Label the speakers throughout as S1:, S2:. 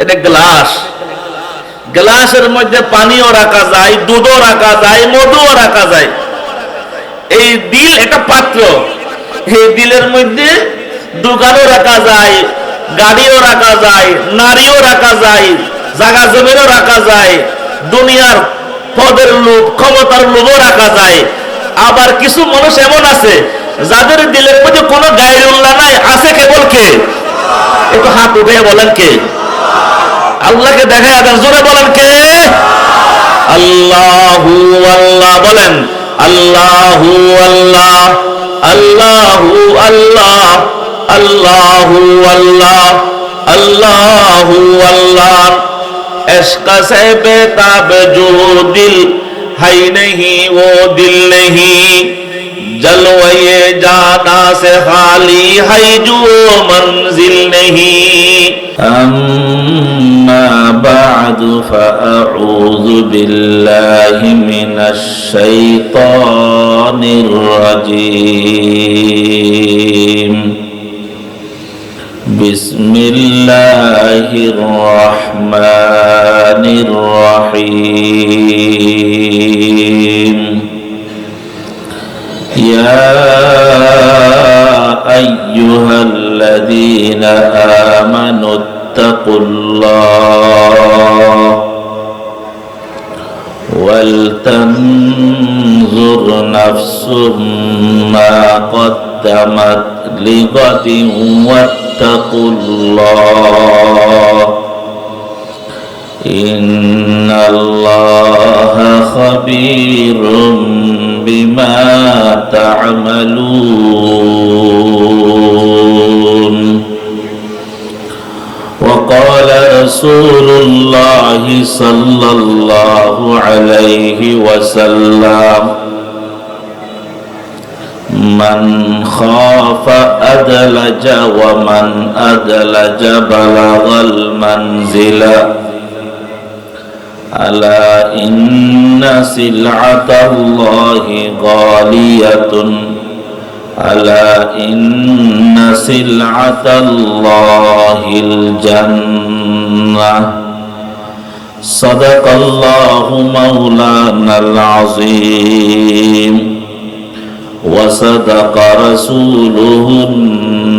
S1: এটা গ্লাস, গ্লাসের মধ্যে পানিও রাখা যায়, দুধও রাখা যায়, মধুও রাখা যায়। এই দিল একটা পাত্র, এই দিলের মধ্যে দোকানও রাখা যায়, গাড়িও রাখা যায়, নারীও রাখা যায়, জায়গা জমিনও রাখা যায়, দুনিয়ার পদের লোভ, ক্ষমতার লোভও রাখা যায়। আবার কিছু মানুষ এমন আছে যাদের দিলের মধ্যে কোনো গায়রুল্লাহ নাই, আছে কেবল কে? একটু হাত উঠে বলেন কে? আল্লাহকে দেখায় দেন, জোরে বলেন কে? আল্লাহু আল্লাহ বলেন, আল্লাহু আল্লাহ, আল্লাহু আল্লাহ, আল্লাহু আল্লাহ, আল্লাহু আল্লাহ। इश्क से बेताब जो दिल है नहीं वो दिल नहीं, जलवे जाना से खाली है जो मंजिल नहीं। अम्मा बाद फअऊज़ु बिल्लाहि मिनश शैतानिर रजीम। बिस्मिल्लाहिर रहमानिर रहीम। या अय्युहल्लज़ीना आमनुत्तकुल्लाह वलतंजुर नफ्सुम मा क़द्दमत लिग़दिन वत्तकुल्लाह इन्नल्लाहा खबीरुम बिमा ता'मलून। वक़ाल रसूलुल्लाहि सल्लल्लाहु अलैहि वसल्लम मन खाफ अदलज व मन अदलज बलगल मंजिला अला इन्न सिलअतल्लाहि गालियतुन अला इन्न सिलअतल्लाहिल जन्नह। सदक़ल्लाहु मौलानल अज़ीम वसदक़ रसूलुहुन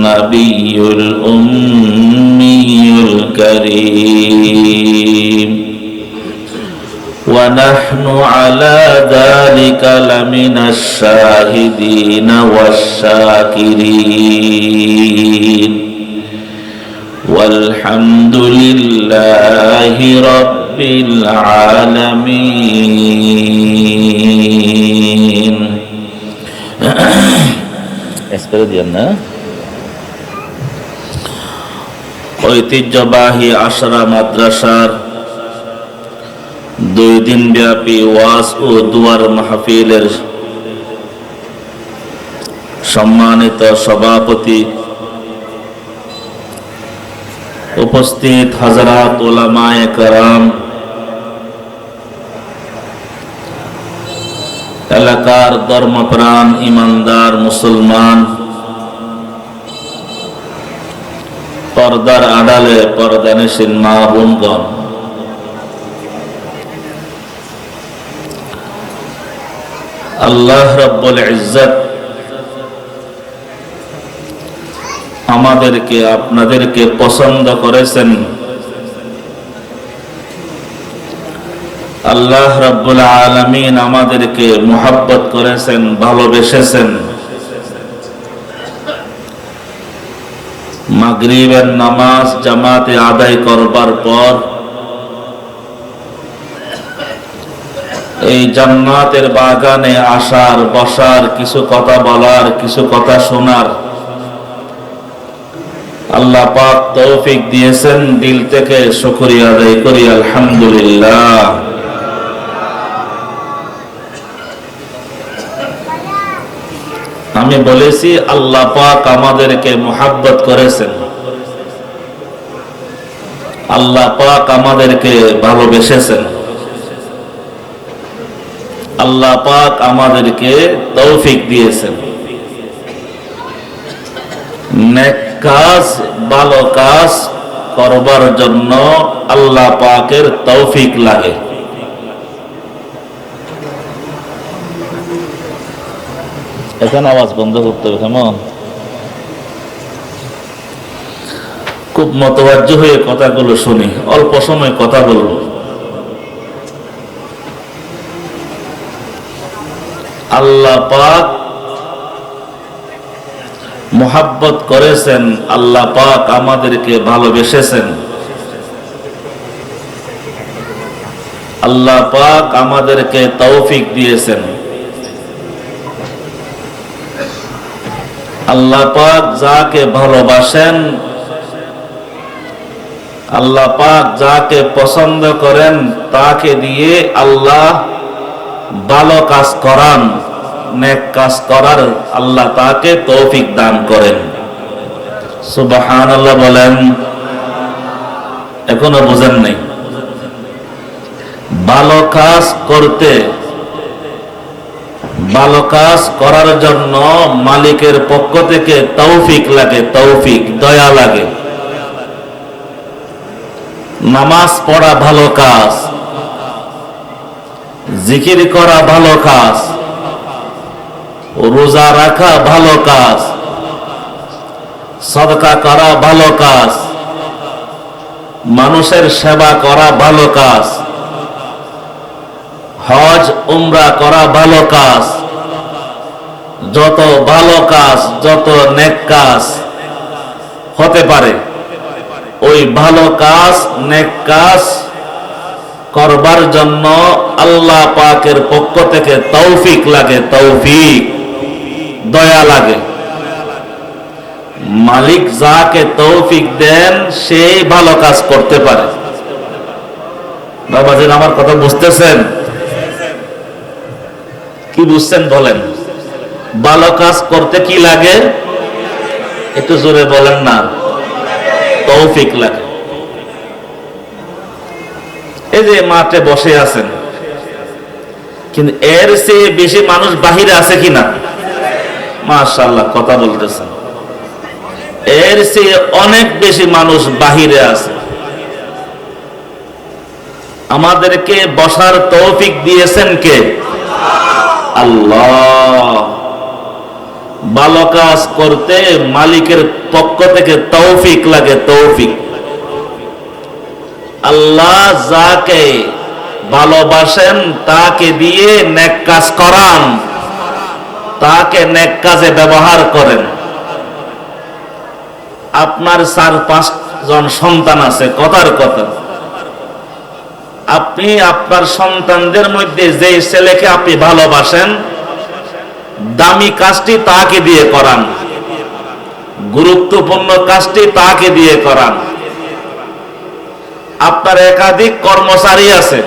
S1: नबियुल उम्मियुल करीम वनहनु अला ज़ालिका लमिनश शाहिदीन वश्शाकिरीन वल्हम्दुलिल्लाहि रब्बिल आलमीन। ঐতিহ্যবাহী আশরা মাদ্রাসার 2 দিন ব্যাপী ওয়াজ ও দুয়ার মাহফিলের সম্মানিত সভাপতি, উপস্থিত হযরত উলামায়ে কেরাম, এলাকার ধর্মপ্রাণ ইমানদার মুসলমান, পর্দার আড়ালে পর্দানশীল মা বোনগণ, আল্লাহ রাব্বুল ইজ্জত আমাদেরকে আপনাদেরকে পছন্দ করেছেন। আল্লাহ রাব্বুল আলামিন আমাদেরকে মুহাব্বত করেছেন, ভালোবেসেছেন। মাগরিবের নামাজ জামাতে আদায় করবার পর এই জান্নাতের বাগানে আসার, বসার, কিছু কথা বলার, কিছু কথা শোনার আল্লাহ পাক তৌফিক দিয়েছেন। দিল থেকে শুকরিয়া আদায় করি আলহামদুলিল্লাহ। আমি বলেছি আল্লাহ পাক আমাদেরকে মুহাব্বত করেছেন, আল্লাহ পাক আমাদেরকে ভালোবেসেছেন, আল্লাহ পাক আমাদেরকে তৌফিক দিয়েছেন। নেক কাজ, ভালো কাজ করবার জন্য আল্লাহ পাকের তৌফিক লাগে। এখানে আওয়াজ বন্ধ করতে হবে, কেমন? খুব মতবাজ্য হয়ে কথাগুলো শুনি, অল্প সময় কথা বলবো। আল্লাহ পাক মুহাব্বত করেছেন, আল্লাহ পাক আমাদেরকে ভালোবেসেছেন, আল্লাহ পাক আমাদেরকে তৌফিক দিয়েছেন। আল্লাহ পাক যাকে ভালোবাসেন, আল্লাহ পাক যাকে পছন্দ করেন, তাকে দিয়ে আল্লাহ ভালো কাজ করান, নেক কাজ করার আল্লাহ তাকে তৌফিক দান করেন। সুবহানাল্লাহ বলেন। এখনো বুঝেন নাই? ভালো কাজ করতে, ভালো কাজ করার জন্য মালিকের পক্ষ থেকে তৌফিক লাগে, তৌফিক, দয়া লাগে। নামাজ পড়া ভালো কাজ, জিকির করা ভালো কাজ, রোজা রাখা ভালো কাজ, সাদকা করা ভালো কাজ, মানুষের সেবা করা ভালো কাজ, হজ উমরা করা ভালো কাজ। যত ভালো কাজ, যত নেক কাজ হতে পারে, ওই ভালো কাজ, নেক কাজ করবার জন্য আল্লাহ পাকের পক্ষ থেকে তৌফিক লাগে, তৌফিক, দয়া লাগে। মালিক যাকে তৌফিক দেন সেই ভালো কাজ করতে পারে। বাবাজিন, আমার কথা বুঝতেছেন? কি বুঝছেন বলেন? ভালো কাজ করতে কি লাগে? একটু জোরে বলেন না। তৌফিক লাগে। এই যে মাঠে বসে আছেন, কিন্তু এর চেয়ে বেশি মানুষ বাহিরে আছে কিনা? মাশাআল্লাহ, কথা বলতেছেন। এর চেয়ে অনেক বেশি মানুষ বাহিরে আছে। আমাদেরকে বসার তৌফিক দিয়েছেন কে? আল্লাহ। ভালো কাজ করতে মালিকের পক্ষ থেকে তৌফিক লাগে, তৌফিক। আল্লাহ যাকে ভালোবাসেন তাকে দিয়ে নেক কাজ করান, তাকে নেক কাজে ব্যবহার করেন। আপনার 4-5 জন সন্তান আছে, কথার কথা। আপনি আপনার সন্তানদের মধ্যে যে ছেলেকে আপনি ভালোবাসেন, দামি কাজটি তাকে দিয়ে করান, গুরুত্বপূর্ণ কাজটি তাকে দিয়ে করান। আপনার একাধিক কর্মচারী আছে,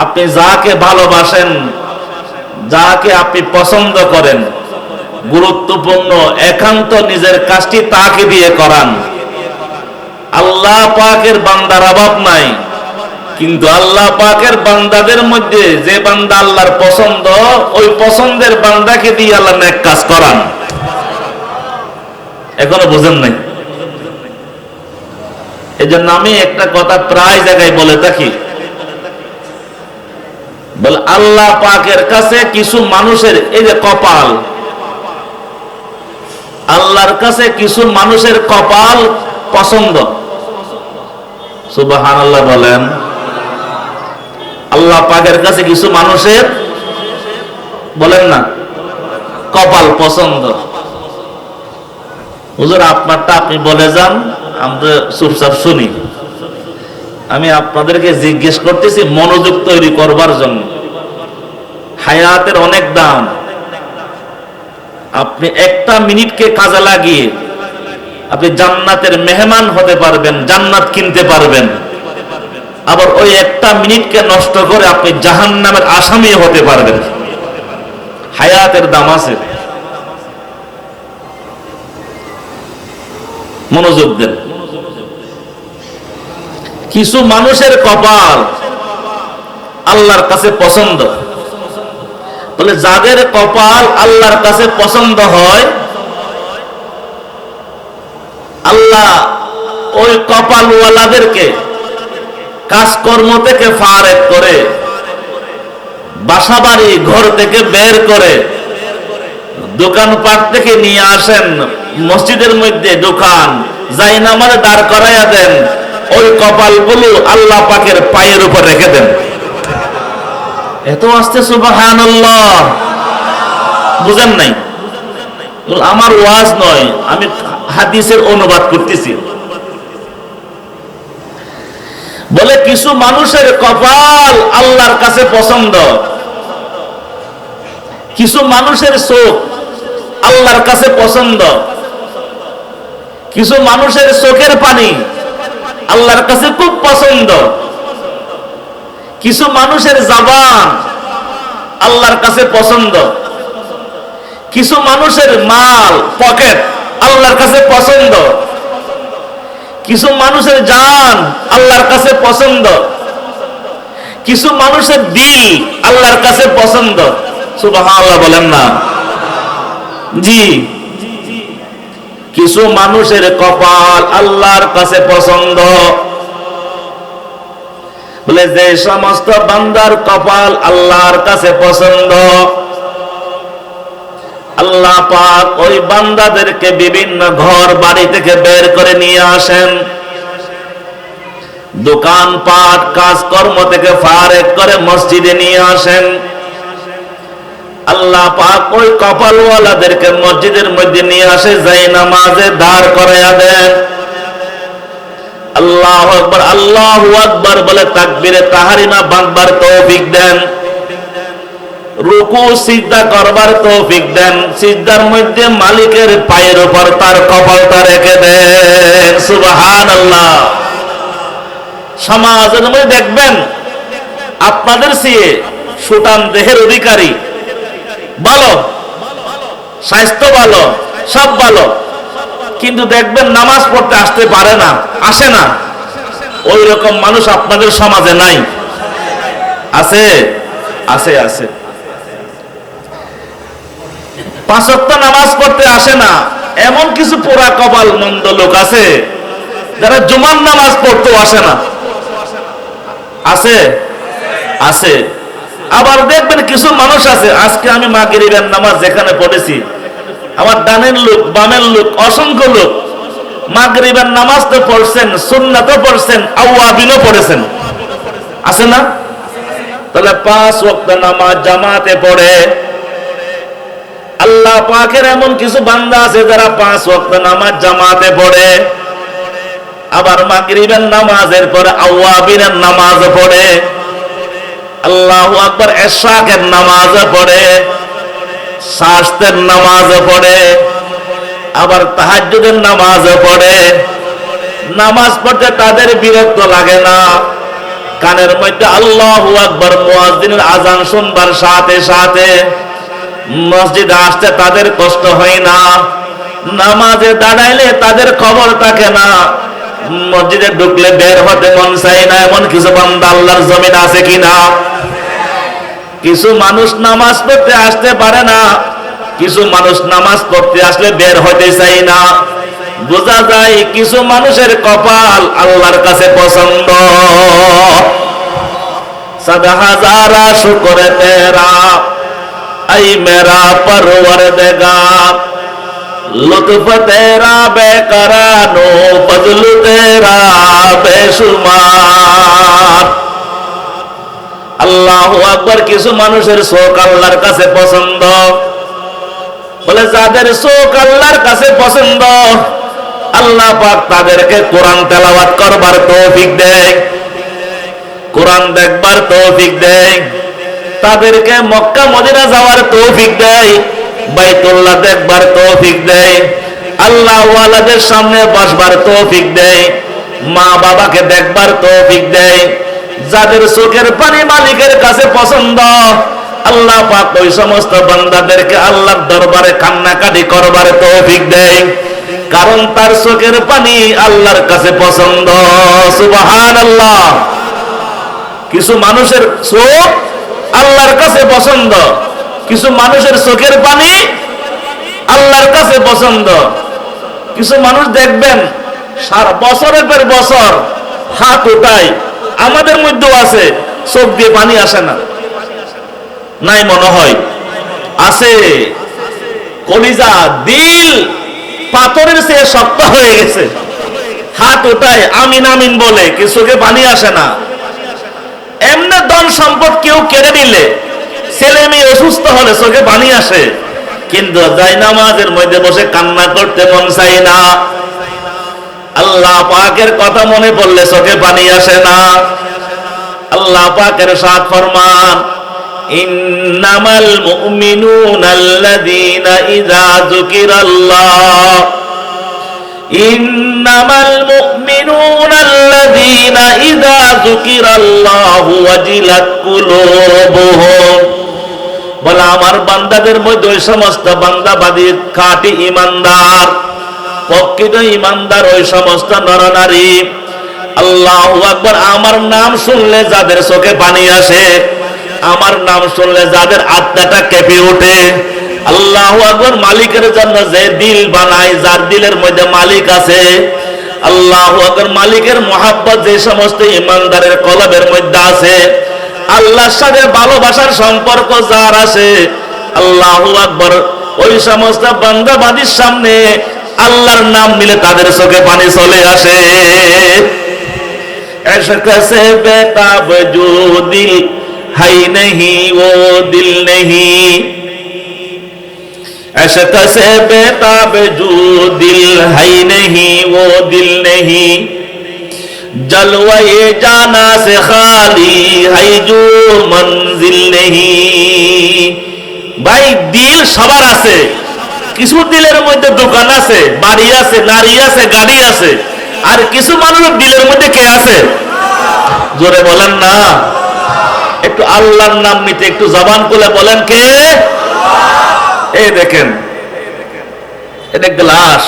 S1: আপনি যাকে ভালোবাসেন, যাকে আপনি পছন্দ করেন, গুরুত্বপূর্ণ একান্ত নিজের কাজটি তাকে দিয়ে করান। আল্লাহ পাকের বান্দার অভাব নাই, কিন্তু আল্লাহ পাকের বান্দাদের মধ্যে যে বান্দা আল্লাহর পছন্দ, ওই পছন্দের বান্দাকে দিয়ে আল্লাহ নেক কাজ করান। এখনো বুঝেন নাই? এই জন্য আমি একটা কথা প্রায় জায়গায় বলে থাকি, বলে আল্লাহ পাকের কাছে কিছু মানুষের, এই যে কপাল, আল্লাহর কাছে কিছু মানুষের কপাল পছন্দ। সুবহানাল্লাহ বলেন। আল্লাহ পাকের কাছে কিছু মানুষের, বলেন না, কপাল পছন্দ। হুজুর আপনারটা আপনি বলে যান, আমরা চুপচাপ শুনি। আমি আপনাদেরকে জিজ্ঞেস করতেছি মনোযোগ তৈরি করবার জন্য। হায়াতের অনেক দাম। আপনি একটা মিনিটকে কাজে লাগিয়ে আপনি জান্নাতের মেহমান হতে পারবেন, জান্নাত কিনতে পারবেন। আবার ওই একটা মিনিটকে নষ্ট করে আপনি জাহান্নামের আসামি হতে পারবেন। হায়াতের দাম আছে, মনোযোগ দেন। কিছু মানুষের কপাল আল্লাহর কাছে পছন্দ। বলে যাদের কপাল আল্লাহর কাছে পছন্দ হয়, আল্লাহ ওই কপালওয়ালাদেরকে কাজকর্ম থেকে ফারেক করে, বাসাবাড়ি ঘর থেকে বের করে, দোকানপাট থেকে নিয়ে আসেন, মসজিদের মধ্যে দোকান যাই নামাজে দাঁড় করাইয়া দেন, ওই কপালগুলো আল্লাহ পাকের পায়ের উপর রেখে দেন। এত আসতে সুবহানাল্লাহ, বুঝেন নাই? আমার ওয়াজ নয়, আমি হাদিসের অনুবাদ করতেছি। বলে কিছু মানুষের কপাল আল্লাহর কাছে পছন্দ, কিছু মানুষের চোখ আল্লাহর কাছে পছন্দ, কিছু মানুষের চোখের পানি আল্লাহর কাছে খুব পছন্দ, কিছু মানুষের জবান আল্লাহর কাছে পছন্দ, কিছু মানুষের মাল পকেট আল্লাহর কাছে পছন্দ, কিছু মানুষের জান আল্লাহর কাছে পছন্দ, কিছু মানুষের দিল আল্লাহর কাছে পছন্দ। সুবহানাল্লাহ বলেন না? জি, কিছু মানুষের কপাল আল্লাহর কাছে পছন্দ। বলে যে সমস্ত বান্দার কপাল আল্লাহর কাছে পছন্দ, আল্লাহ পাক ওই বান্দাদেরকে বিভিন্ন ঘর বাড়ি থেকে বের করে নিয়ে আসেন, দোকানপাট কাজকর্ম থেকে ফারেক করে মসজিদে নিয়ে আসেন। আল্লাহ পাক ওই কপালওয়ালাদেরকে মসজিদের মধ্যে নিয়ে আসে, যাই নামাজে দাঁড় করাইয়া দেন। আল্লাহু আকবার, আল্লাহু আকবার বলে তাকবীরে তাহরিমা বাঁধবার তৌফিক দেন, রুকু সিজদা করবার তৌফিক দেন, সিজদার মধ্যে মালিকের পায়ের উপর তার কপালটা রেখে দেন। সুবহানাল্লাহ। সমাজের মধ্যে দেখবেন আপনাদের চেয়ে সুঠাম দেহের অধিকারী, ভালো স্বাস্থ্য, ভালো সব ভালো, কিন্তু দেখবেন নামাজ পড়তে আসতে পারে না, আসে না। ওই রকম মানুষ আপনাদের সমাজে নাই? আছে? আছে, আছে। 5 ওয়াক্ত নামাজ পড়তে আসে না এমন কিছু পোড়া কপাল মন্দ লোক আছে, যারা জুমার নামাজ পড়তেও আসে না। আছে? আছে। আবার দেখবেন কিছু মানুষ আছে, আজকে আমি মাগরিবের নামাজ যেখানে পড়েছি, আমার ডানের লোক বামের লোক অসংখ্য লোক মাগরিবের নামাজ তো পড়ছেন, সুন্নাতও পড়ছেন, আওয়াবিনও পড়েছেন। আছে না? তাহলে 5 ওয়াক্ত নামাজ জামাতে পড়ে। আল্লাহ পাকের এমন কিছু বান্দা আছে যারা 5 ওয়াক্ত নামাজ জামাতে পড়ে, আবার মাগরিবের নামাজের পরে আওয়াবিনের নামাজ পড়ে, আল্লাহু আকবার, ইশরাকের নামাজ পড়ে, শাস্তের নামাজ পড়ে, আবার তাহাজ্জুদের নামাজ পড়ে। নামাজ পড়তে তাদের বিরক্ত লাগে না, কানের মধ্যে আল্লাহু আকবার মুয়াজ্জিনের আযান শুনবার সাথে সাথে মসজিদে আসতে তাদের কষ্ট হয় না, নামাজে দাঁড়াইলে তাদের খবর থাকে না, মসজিদে ঢুকলে বের হতে মন চায় না। এমন কিছু বান্দা আল্লাহর জমিন আছে কিনা? কিছু মানুষ নামাজ পড়তে আসতে পারে না, কিছু মানুষ নামাজ পড়তে আসলে বের হতে চায় না। বোঝা যায় কিছু মানুষের কপাল আল্লাহর কাছে পছন্দ। সদা হাজারা শুকর তেরা আই মেরা পরওয়ারদিগার, লুৎফ তেরা বেকরানো ফজল তেরা বেশুমার। আল্লাহু আকবার। কিছু মানুষের চোখ আল্লাহর কাছে পছন্দ। বলে যাদের চোখ আল্লাহর কাছে পছন্দ, আল্লাহ পাক তাদেরকে কোরআন তেলাওয়াত করবার তৌফিক দেয়, কোরআন দেখবার তৌফিক দেয়, তাদেরকে মক্কা মদিনা যাওয়ার তৌফিক দেয়, বাইতুল্লাহ দেখবার তৌফিক দেয়, আল্লাহ ওয়ালাদের সামনে বসবার তৌফিক দেয়, মা বাবাকে দেখবার তৌফিক দেয়। যাদের চোখের পানি মালিকের কাছে পছন্দ, আল্লাহ পাক ওই সমস্ত বান্দাদেরকে আল্লাহর দরবারে কান্নাকাটি করবার তৌফিক দেয়, কারণ তার চোখের পানি আল্লাহর কাছে পছন্দ। সুবহানাল্লাহ। কিছু মানুষের চোখ আল্লাহর কাছে পছন্দ, কিছু মানুষের চোখের পানি আল্লাহর কাছে পছন্দ। কিছু মানুষ দেখবেন সারা বছরের পর বছর হাত উঠাই, আমাদের মধ্যেও আছে, চোখ দিয়ে পানি আসে না, নাই মনে হয় আছে। কলিজা দিল পাথরের চেয়ে শক্ত হয়ে গেছে, হাত উঠায় আমিন আমিন বলে, কি চোখে পানি আসে না। এমনি ধন সম্পদ কেউ কেড়ে নিলে, ছেলে মেয়ে অসুস্থ হলে চোখে পানি আসে, কিন্তু জায়নামাজের মধ্যে বসে কান্না করতে মন চাই না। আল্লাহ পাকের কথা মনে পড়লে চোখে পানি আসে না। আল্লাহ পাকের সাত ফরমান, ইন্নামাল মুমিনুনা আল্লাযীনা ইযা যুকিরাল্লাহ ইন্নামাল মুমিনুনা আল্লাযীনা ইযা যুকিরাল্লাহু ওয়াজিলাত কুলুবুহুম। বলে আমার বান্দাদের মধ্যে ওই সমস্ত বান্দাবাদী খাঁটি ঈমানদার, প্রকৃত ঈমানদার ওই সমস্ত নরনারী, আল্লাহু আকবার, আমার নাম শুনলে যাদের চোখে পানি আসে, আমার নাম শুনলে যাদের আত্মাটা কেঁপে ওঠে, আল্লাহু আকবার, মালিকের জন্য যে দিল বানায়, যার দিলের মধ্যে মালিক আছে, আল্লাহু আকবার, মালিকের মহাব্বত যে সমস্ত ঈমানদারের কলবের মধ্যে আছে, আল্লাহর সাথে ভালোবাসার সম্পর্ক যার আছে, আল্লাহু আকবার, ওই সমস্ত বান্দাবাদীর সামনে আল্লাহর নাম নিলে তাদের চোখে পানি চলে আসে। इश्क से बेताब जो दिल है नहीं वो दिल नहीं, इश्क से बेताब जो दिल है नहीं वो दिल नहीं, जलवाए जाना से खाली है जो मंजिल नहीं। भाई दिल সবার আছে, কিছু দিলের মধ্যে দোকান আছে, বাড়ি আছে, নারী আছে, গাড়ি আছে, আর কিছু মানুষের দিলের মধ্যে কে আছে? জোরে বলেন না। একটু আল্লাহর নাম নিতে একটু জবান খুলে বলেন, কে? এই দেখেন, এটা গ্লাস,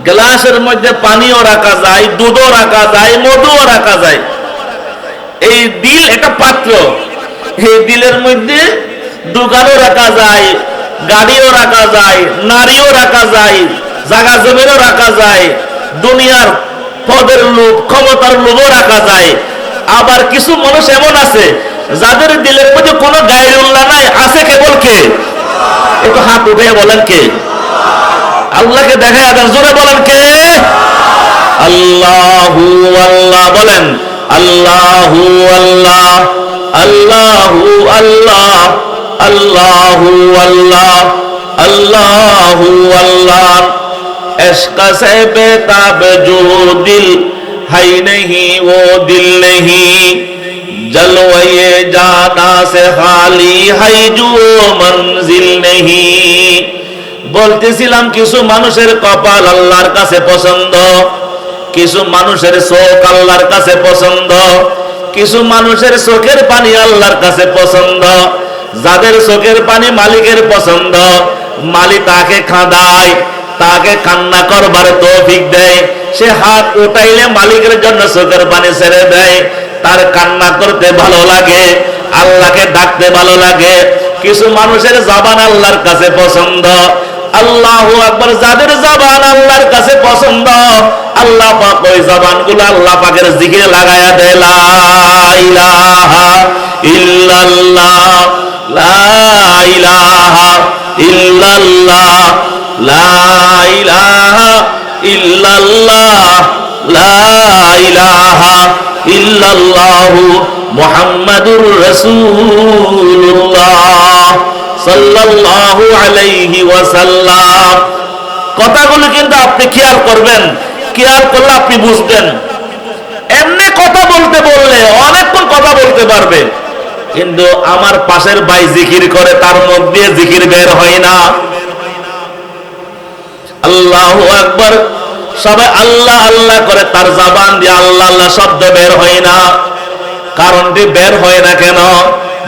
S1: গ্লাসের মধ্যে পানিও রাখা যায়, দুধও রাখা যায়, মধুও রাখা যায়। এই দিল একটা পাত্র, এই দিলের মধ্যে দোকানও রাখা যায়, গাড়িও রাখা যায়, নারীও রাখা যায়, জায়গা জমিনও রাখা যায়, দুনিয়ার পদের লোভ, ক্ষমতার লোভও রাখা যায়। আবার কিছু মানুষ এমন আছে যাদের দিলের মধ্যে কোনো গায়রুল্লাহ নাই, আছে কেবল কে? একটু হাত উঠে বলেন কে? আল্লাহকে দেখা যান, জোরে বলেন কে? আল্লাহু আল্লাহ বলেন, আল্লাহু আল্লাহ, আল্লাহু আল্লাহ, আল্লাহু আল্লাহ, আল্লাহু আল্লাহ। इश्क से बेताब जो दिल है नहीं वो दिल नहीं, जलवाए जाना से खाली है जो मंजिल नहीं। বলতেছিলাম কিছু মানুষের কপাল আল্লাহর কাছে পছন্দ, কিছু মানুষের চোখ আল্লাহর কাছে পছন্দ, কিছু মানুষের চোখের পানি আল্লাহর কাছে পছন্দ। যাদের চোখের পানি মালিকের পছন্দ, মালিক তাকে খাঁদায়, তাকে কান্না করবার তৌফিক দেয়, সে হাত উঠাইলে মালিকের জন্য চোখের পানি ছেড়ে দেয়, তার কান্না করতে ভালো লাগে, আল্লাহকে ডাকতে ভালো লাগে। কিছু মানুষের জবান আল্লাহর কাছে পছন্দ, আল্লাহু আকবার, যাদের জবান আল্লাহর কাছে পছন্দ, আল্লাহ পাক ওই জবানগুলো আল্লাহ পাকের জিকিরে লাগায়া দেয়, লা ইলাহা ইল্লাল্লাহ, লা ইলাহা ইল্লাল্লাহ, লা ইলাহা ইল্লাল্লাহ, লা ইলাহা ইল্লাল্লাহ, মুহাম্মাদুর রাসূলুল্লাহ সাল্লাল্লাহু আলাইহি ওয়াসাল্লাম। কথাগুলো কিন্তু আপনি খেয়াল করবেন, খেয়াল করলে আপনি বুঝবেন। এমনি কথা বলতে বললে অনেকক্ষণ কথা বলতে পারবে, কিন্তু আমার পাশের ভাই জিকির করে, তার মুখ দিয়ে জিকির বের হয় না। আল্লাহু আকবার, সবাই আল্লাহ আল্লাহ করে, তার জবান দিয়ে আল্লাহ আল্লাহ শব্দ বের হয় না। কারণটি বের হয় না কেন?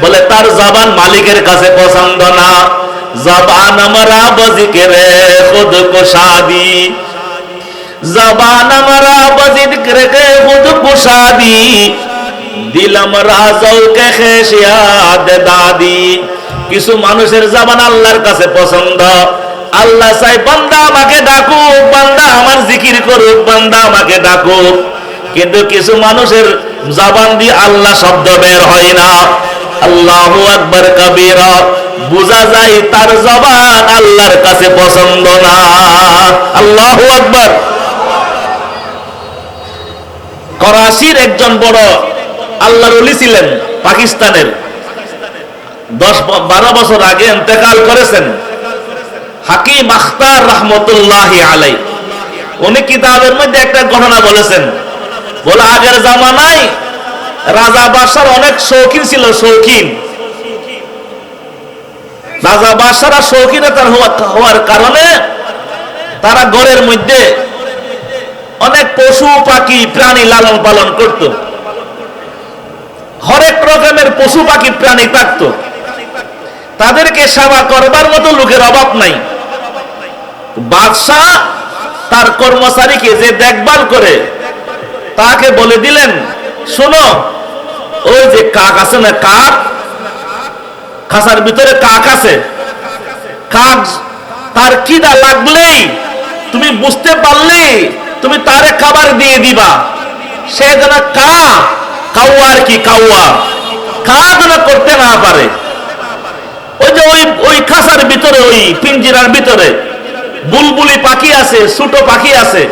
S1: বলে তার জবান মালিকের কাছে পছন্দ না। জবান আমরা বজিকরে খুদ কুশাদি, জবান আমরা বজিকরে খুদ কুশাদি, দিল আমরা জৌকে খেশিয়াত দাদি। কিছু মানুষের জবান আল্লাহর কাছে পছন্দ, আল্লাহ চাই বান্দা আমাকে ডাকুক, বান্দা আমার জিকির করুক, বান্দা আমাকে ডাকুক। কিন্তু কিছু মানুষের জবান দিয়ে আল্লাহ শব্দ বের হয় না। আল্লাহু আকবার কাবীরা, বুঝা যায় তার জবান আল্লাহর কাছে পছন্দ না। আল্লাহু আকবার। করাচির একজন বড় আল্লাহর ওলি ছিলেন, পাকিস্তানের, 10-12 বছর আগে ইন্তেকাল করেছেন, হাকিম আখতার রহমতুল্লাহি আলাই। উনি কিতাবের মধ্যে একটা ঘটনা বলেছেন, বলে আগের জামানায় রাজা বাদশার অনেক শৌখিন ছিল, শৌখিন রাজা বাদশারা শৌখিন হওয়ার কারণে তারা ঘরের মধ্যে অনেক পশু পাখি প্রাণী লালন পালন করত। হরেক রকমের পশু পাখি প্রাণী থাকতো, তাদেরকে সেবা করবার মতো লোকের অভাব নাই। বাদশাহ তার কর্মচারীকে যে দেখভাল করে তাকে বলে দিলেন, শোনো, ওই যে কাক আছে না, কাক, খাঁচার ভিতরে কাক আছে, কাক তার খিদা লাগলেই তুমি বুঝতে পারলে তুমি তারে খাবার দিয়ে দিবা। সে যেন কাউয়া আর কি, কাউয়া যেন করতে না পারে। ওই যে ওই খাঁচার ভিতরে, ওই পিঞ্জিরার ভিতরে বুলবুলি পাখি আছে, ছোট পাখি আছে।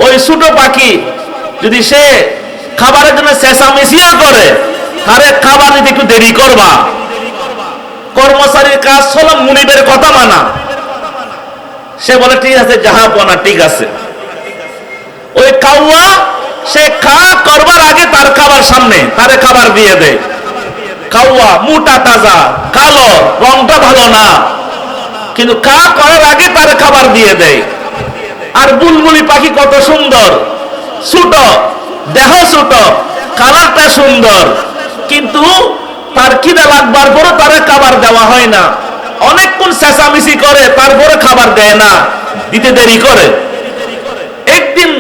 S1: ওই ছোট পাখি যদি সে খাবারের জন্য চেঁচামেচিও করে, তারে খাবার দিতে একটু দেরি করবা। কর্মচারীর কাজ হলো মুনিবের কথা মানা। সে বলে ঠিক আছে, জাহাপনা, ঠিক আছে। ওই কাউয়া সে করবার আগে তার খাবার সামনে, তারে খাবার দিয়ে দেয়। কাউয়া মোটা তাজা, কালো, রংটা ভালো না, কিন্তু করার আগে তার খাবার দিয়ে দেয়। আর বুলবুলি পাখি কত সুন্দর, ছোট, দেহ ছোট, কালারটা সুন্দর, কিন্তু তার খিদে লাগবার পরও তার খাবার দেওয়া হয় না। অনেকক্ষণ চেঁচামেচি করে, তারপরে খাবার দেয় না, দিতে দেরি করে। একদিন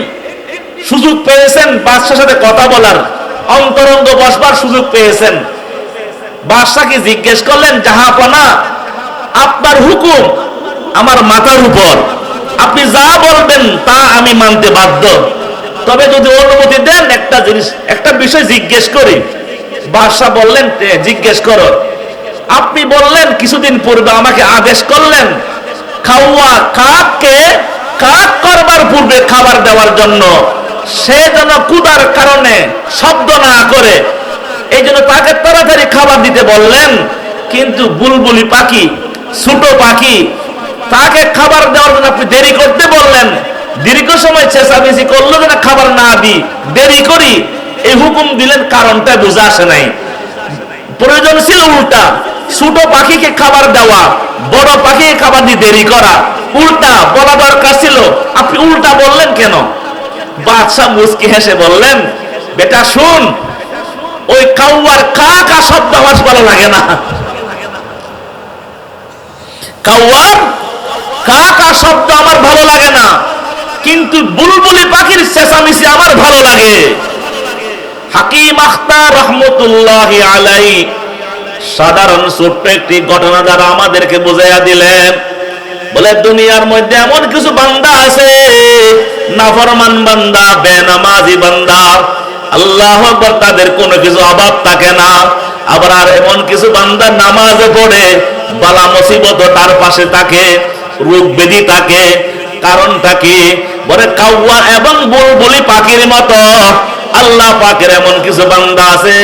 S1: সুযোগ পেয়েছেন বাদশার সাথে কথা বলার, অন্তরঙ্গ বসবার সুযোগ পেয়েছেন। বাদশাকে জিজ্ঞেস করলেন, জাহাপনা, আপনার হুকুম আমার মাথার উপর, আপনি যা বলবেন তা আমি মানতে বাধ্য, তবে যদি অনুমতি দেন একটা বিষয় জিজ্ঞেস করি। বাদশা বললেন, জিজ্ঞেস করো। আপনি বললেন কিছুদিন পূর্বে আমাকে আদেশ করলেন কাউয়া কাককে কাক করবার পূর্বে খাবার দেওয়ার জন্য, সে যেন ক্ষুধার কারণে শব্দ না করে, এই জন্য তাকে তাড়াতাড়ি খাবার দিতে বললেন। কিন্তু বুলবুলি পাখি, ছোট পাখি, তাকে খাবার দেওয়ার জন্য আপনি দেরি করতে বললেন। দীর্ঘ সময় চেঁচামেচি করলো যেন খাবার না দিই, দেরি করি, এই হুকুম দিলেন, কারণটা বুঝে আসে নাই। প্রয়োজন ছিল উল্টা, ছোট পাখিকে খাবার দেওয়া, বড় পাখিকে খাবার দিয়ে দেরি করা। উল্টা বলা দরকার ছিল, আপনি উল্টা বললেন কেন? বাদশা মুচকি হেসে বললেন, বেটা শুন, ওই কাউয়ার কা শব্দ আমার ভালো লাগে না। কাউয়ার কা শব্দ আমার ভালো লাগে না, কিন্তু বুলবুলি পাখির চেঁচামেচি আমার ভালো লাগে। হাকিম আখতার রহমতুল্লাহি আলাইহি সাধারণ ছোট্ট একটি ঘটনা দ্বারা আমাদেরকে বুঝাইয়া দিলেন। বলে দুনিয়ার মধ্যে এমন কিছু বান্দা আছে, নাফরমান বান্দা, বেনামাজি বান্দা, আল্লাহু আকবার, তাদের কোনো কিছু অভাব থাকে না। আবার আর এমন কিছু বান্দা নামাজে পড়ে, বালা মুসিবত তার পাশে থাকে, রোগ ব্যাধি থাকে। কারণটা কি? বলে কাউয়া এবং বুলবুলি পাখির মতো আল্লাহ পাকের এমন কিছু বান্দা আছে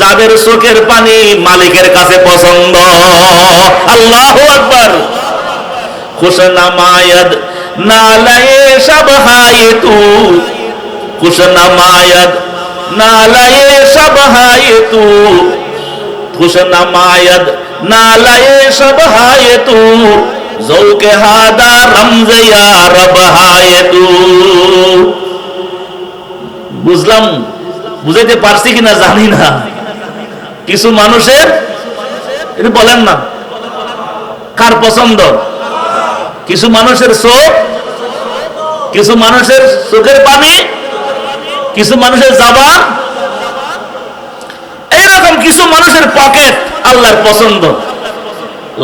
S1: যাদের চোখের পানি মালিকের কাছে পছন্দ। আল্লাহু আকবার। খুশনামায়াদ নালায়ে সব হায়তু, খুশনামায়াদ নালায়ে সব হায়তু, খুশনামায়াদ নালায়ে সব হায়তু, জৌকে হাদা রমজে ইয়া রব হায়তু। বুঝলাম, বুঝাইতে পারছি কিনা জানি না। কিছু মানুষের বলেন না কার পছন্দ, কিছু মানুষের চোখ, কিছু মানুষের চোখের পানি, কিছু মানুষের জবান, এইরকম কিছু মানুষের পকেট আল্লাহর পছন্দ।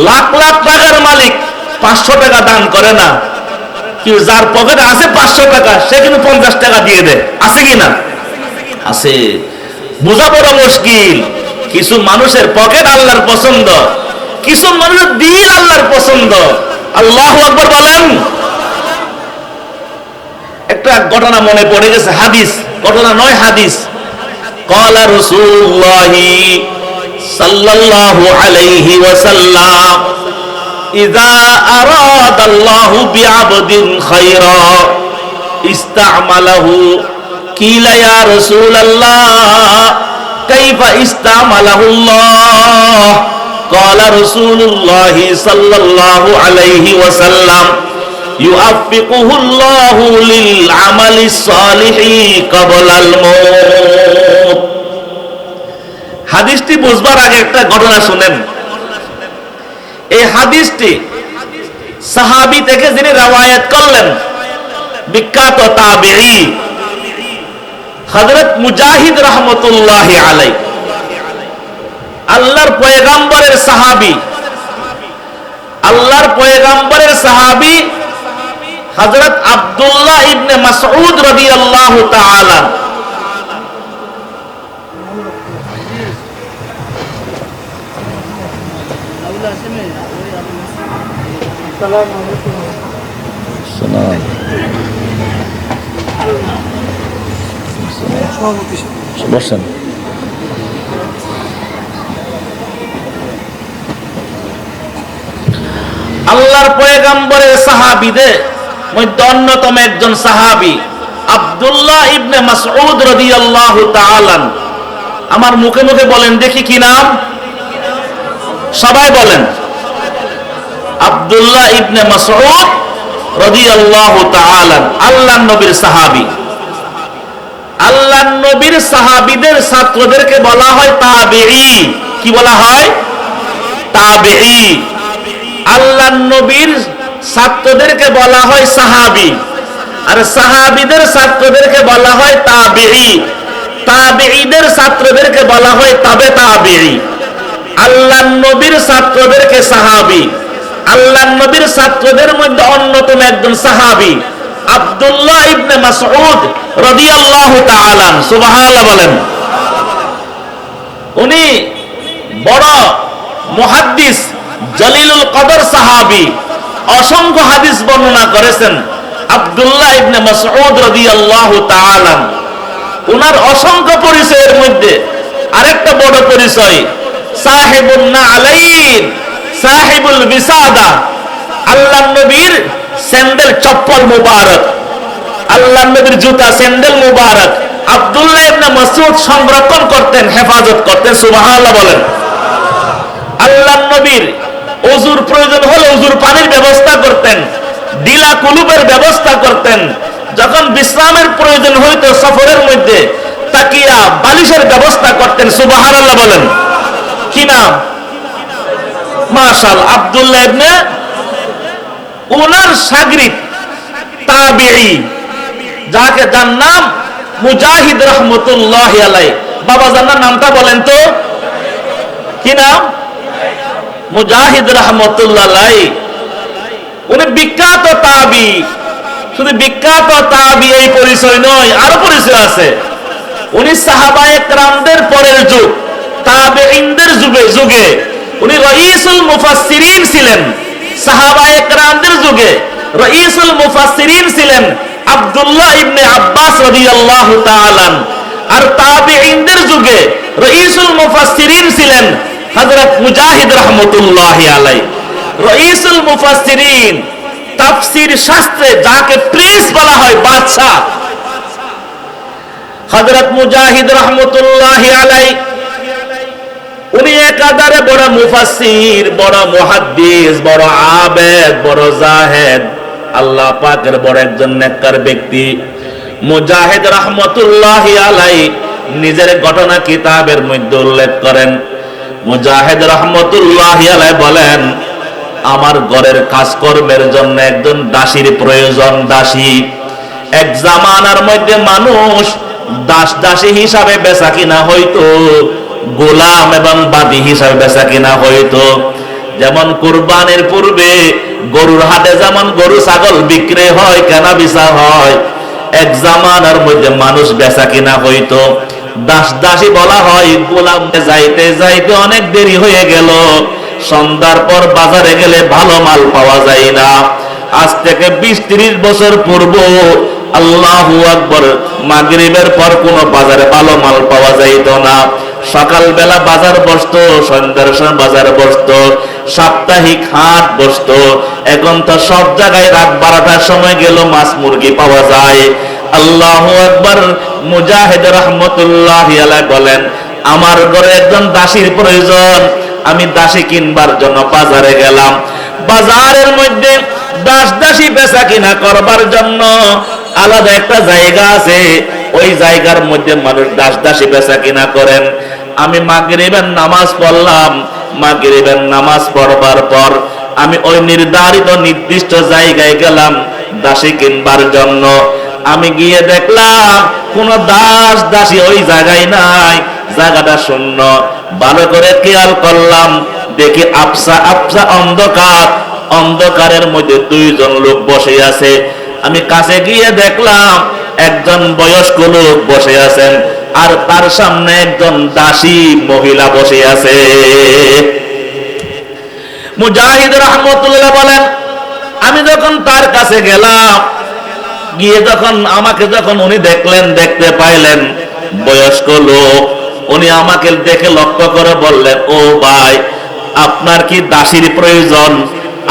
S1: লাখ লাখ টাকার মালিক, 500 টাকা দান করে না, কি যার পকেটে আছে 500 টাকা সে কিন্তু 50 টাকা দিয়ে দেয়, আছে কি না? আছে। বোঝা বড় মুশকিল। কিছু মানুষের পকেট আল্লাহর পছন্দ, কিছু মানুষের দিল আল্লাহর পছন্দ। আল্লাহু আকবার বলেন। একটা ঘটনা মনে পড়ে গেছে, হাদিস, ঘটনা নয় হাদিস। ক্বালা রাসূলুল্লাহ সাল্লাল্লাহু আলাইহি ওয়াসাল্লাম ইযা আরাদাল্লাহু বিআবদিন খায়রা ইস্তা'মালাহু কিলা ইয়া রাসূলুল্লাহ কাইফা ইস্তা'মালাহুল্লাহ ক্বালা রাসূলুল্লাহ সাল্লাল্লাহু আলাইহি ওয়াসাল্লাম ইউআফিকুহুল্লাহু লিল আমালিস সালিহি ক্বাবলাল মাউত। হাদিসটি বুঝবার আগে একটা ঘটনা শুনেন। এই হাদিসটি সাহাবী থেকে যিনি রওয়ায়াত করলেন, বিখ্যাত তাবেঈ হযরত মুজাহিদ রাহমাতুল্লাহি আলাইহি, আল্লাহর পয়গম্বরের সাহাবী, আল্লাহর পয়গম্বরের সাহাবী হযরত আব্দুল্লাহ ইবনে মাসউদ রাদিয়াল্লাহু তাআলা। বসেন। আল্লাহর পয়গম্বরের সাহাবীদের মধ্যে অন্যতম একজন সাহাবী আব্দুল্লাহ ইবনে মাসউদ রাদিয়াল্লাহু তাআলা। আমার মুখে মুখে বলেন দেখি কি নাম, সবাই বলেন। আব্দুল্লাহ ইবনে মাসউদ রাদিয়াল্লাহু তাআলা আল্লাহর নবীর সাহাবী। আল্লাহর নবীর সাহাবীদের ছাত্রদেরকে বলা হয় তাবেঈ। কি বলা হয়? তাবেঈ। আল্লাহর নবীর ছাত্রদেরকে বলা হয় সাহাবী, আর সাহাবীদের ছাত্রদেরকে বলা হয় তাবেঈ, তাবেঈদের ছাত্রদেরকে বলা হয় তাবে তাবেঈ। আল্লাহর নবীর ছাত্রদেরকে সাহাবী, আল্লাহর নবীর ছাত্রদের মধ্যে অন্যতম একজন সাহাবী আব্দুল্লাহ ইবনে মাসউদ রাদিয়াল্লাহু তাআলা। সুবহানাল্লাহ বলেন। উনি বড় মুহাদ্দিস, জলিলুল কদর সাহাবী, অসংখ্য হাদিস বর্ণনা করেছেন আব্দুল্লাহ ইবনে মাসউদ রাদিয়াল্লাহু তাআলা। উনার অসংখ্য পরিচয়ের মধ্যে আরেকটা বড় পরিচয় সাহিবুন নালাইন, সাহিবুল বিসাদা। আল্লাহর নবীর স্যান্ডেল চপ্পল মুবারক, আল্লাহর নবীর জুতা স্যান্ডেল মুবারক আব্দুল্লাহ ইবনে মাসউদ সংরক্ষণ করতেন, হেফাজত করতেন। সুবহানাল্লাহ বলেন। আল্লাহর নবীর ওযুর প্রয়োজন হলে ওযুর পানির ব্যবস্থা করতেন, ডিলা কুলুবের ব্যবস্থা করতেন। যখন বিশ্রামের প্রয়োজন হইতো সফরের মধ্যে তাকিয়া বালিশের ব্যবস্থা করতেন। সুবহানাল্লাহ বলেন। কি নাম? মাশাআল্লাহ, আব্দুল্লাহ ইবনে, ওনার শাগরিদ তাবেঈ যাকে, যার নাম মুজাহিদ রাহমাতুল্লাহি আলাইহি। বাবা জানার নামটা বলেন তো, কি নাম? মুজাহিদ রাহমাতুল্লাহ আলাইহি। উনি বিখ্যাত তাবেঈ। শুধু বিখ্যাত তাবেঈ এই পরিচয় নয়, আরো পরিচয় আছে। উনি সাহাবায়ে কেরামদের পরের যুগ, তাবেঈনদের যুগে উনি রাইসুল মুফাসসিরিন ছিলেন। সাহাবায়ে কেরামদের যুগে রাইসুল মুফাসসিরিন ছিলেন আব্দুল্লাহ ইবনে আব্বাস রাদিয়াল্লাহু তাআলা। আর তাবেঈনদের যুগে রাইসুল মুফাসসিরিন ছিলেন হযরত মুজাহিদ রাহমাতুল্লাহি আলাইহি। রাইসুল মুফাসসিরিন, তাফসীর শাস্ত্রে যাকে প্রিন্স বলা হয়, বাদশা, হযরত মুজাহিদ রাহমাতুল্লাহি আলাইহি। উনি একাধারে বড় মুফাসসির, বড় মুহাদ্দিস, বড় আবেদ, বড় জাহেদ, আল্লাহ পাকের বড় একজন নেককার ব্যক্তি। মুজাহিদ রাহমাতুল্লাহি আলাইহি নিজের ঘটনা কিতাবের মধ্যে উল্লেখ করেন। মুজাহিদ রাহমাতুল্লাহি আলাইহি বলেন, আমার ঘরের কাজকর্মের জন্য একজন দাসীর প্রয়োজন। দাসী, এক জামানার মধ্যে মানুষ দাস দাসী হিসাবে বেচা কিনা হইতো, গোলাম এবং বাদী হিসাবে বেচা কিনা হইতো। যেমন কুরবানির পূর্বে গরুর হাটে যেমন গরু ছাগল বিক্রি হয়, কেনা বেচা হয়, এক জামানার মধ্যে মানুষ বেচা কিনা হইতো। দাস দাসী বলা হয়। গোলাম যাইতে যাইতে অনেক দেরি হয়ে গেল, সন্ধ্যার পর বাজারে গেলে ভালো মাল পাওয়া যায় না। আজ থেকে 20-30 বছর পূর্ব, আল্লাহু আকবার, মাগরিবের পর কোনো বাজারে ভালো মাল পাওয়া যাইত না। সকালবেলা বাজার বসতো, সন্ধ্যার সময় বাজার বসতো, সাপ্তাহিক হাট বসতো। এখন তো সব জায়গায় রাত 12টার সময় গেল মাছ মুরগি পাওয়া যায়। আল্লাহু আকবার। মুজাহিদ রাহমাতুল্লাহি আলাইহি বলেন, আমার ঘরে একজন দাসীর প্রয়োজন, আমি দাসী কিনবার জন্য বাজারে গেলাম। বাজারের মধ্যে দাস দাসী বেচা কিনা করবার জন্য আলাদা একটা জায়গা আছে, ওই জায়গার মধ্যে মানুষ দাস দাসী বেচা কিনা করেন। আমি মাগরিবের নামাজ পড়লাম। মাগরিবের নামাজ পড়বার পর আমি ওই নির্ধারিত নির্দিষ্ট জায়গায় গেলাম দাসী কিনবার জন্য। আমি গিয়ে দেখলাম কোন দাস দাসী ওই জায়গায় নাই, জায়গাটা শূন্য। ভালো করে খেয়াল করলাম, দেখি আবসা আবসা অন্ধকার, অন্ধকারের মধ্যে 2 জন লোক বসে আছে। আমি কাছে গিয়ে দেখলাম একজন বয়স্ক লোক বসে আছেন, আর তার সামনে একজন দাসী মহিলা বসে আছে। মুজাহিদ রাহমাতুল্লাহ বলেন, আমি যখন তার কাছে গেলাম, গিয়ে যখন আমাকে যখন উনি দেখলেন, দেখতে পাইলেন বয়স্ক লোক, উনি আমাকে দেখে লক্ষ্য করে বললেন, ও ভাই, আপনার কি দাসীর প্রয়োজন?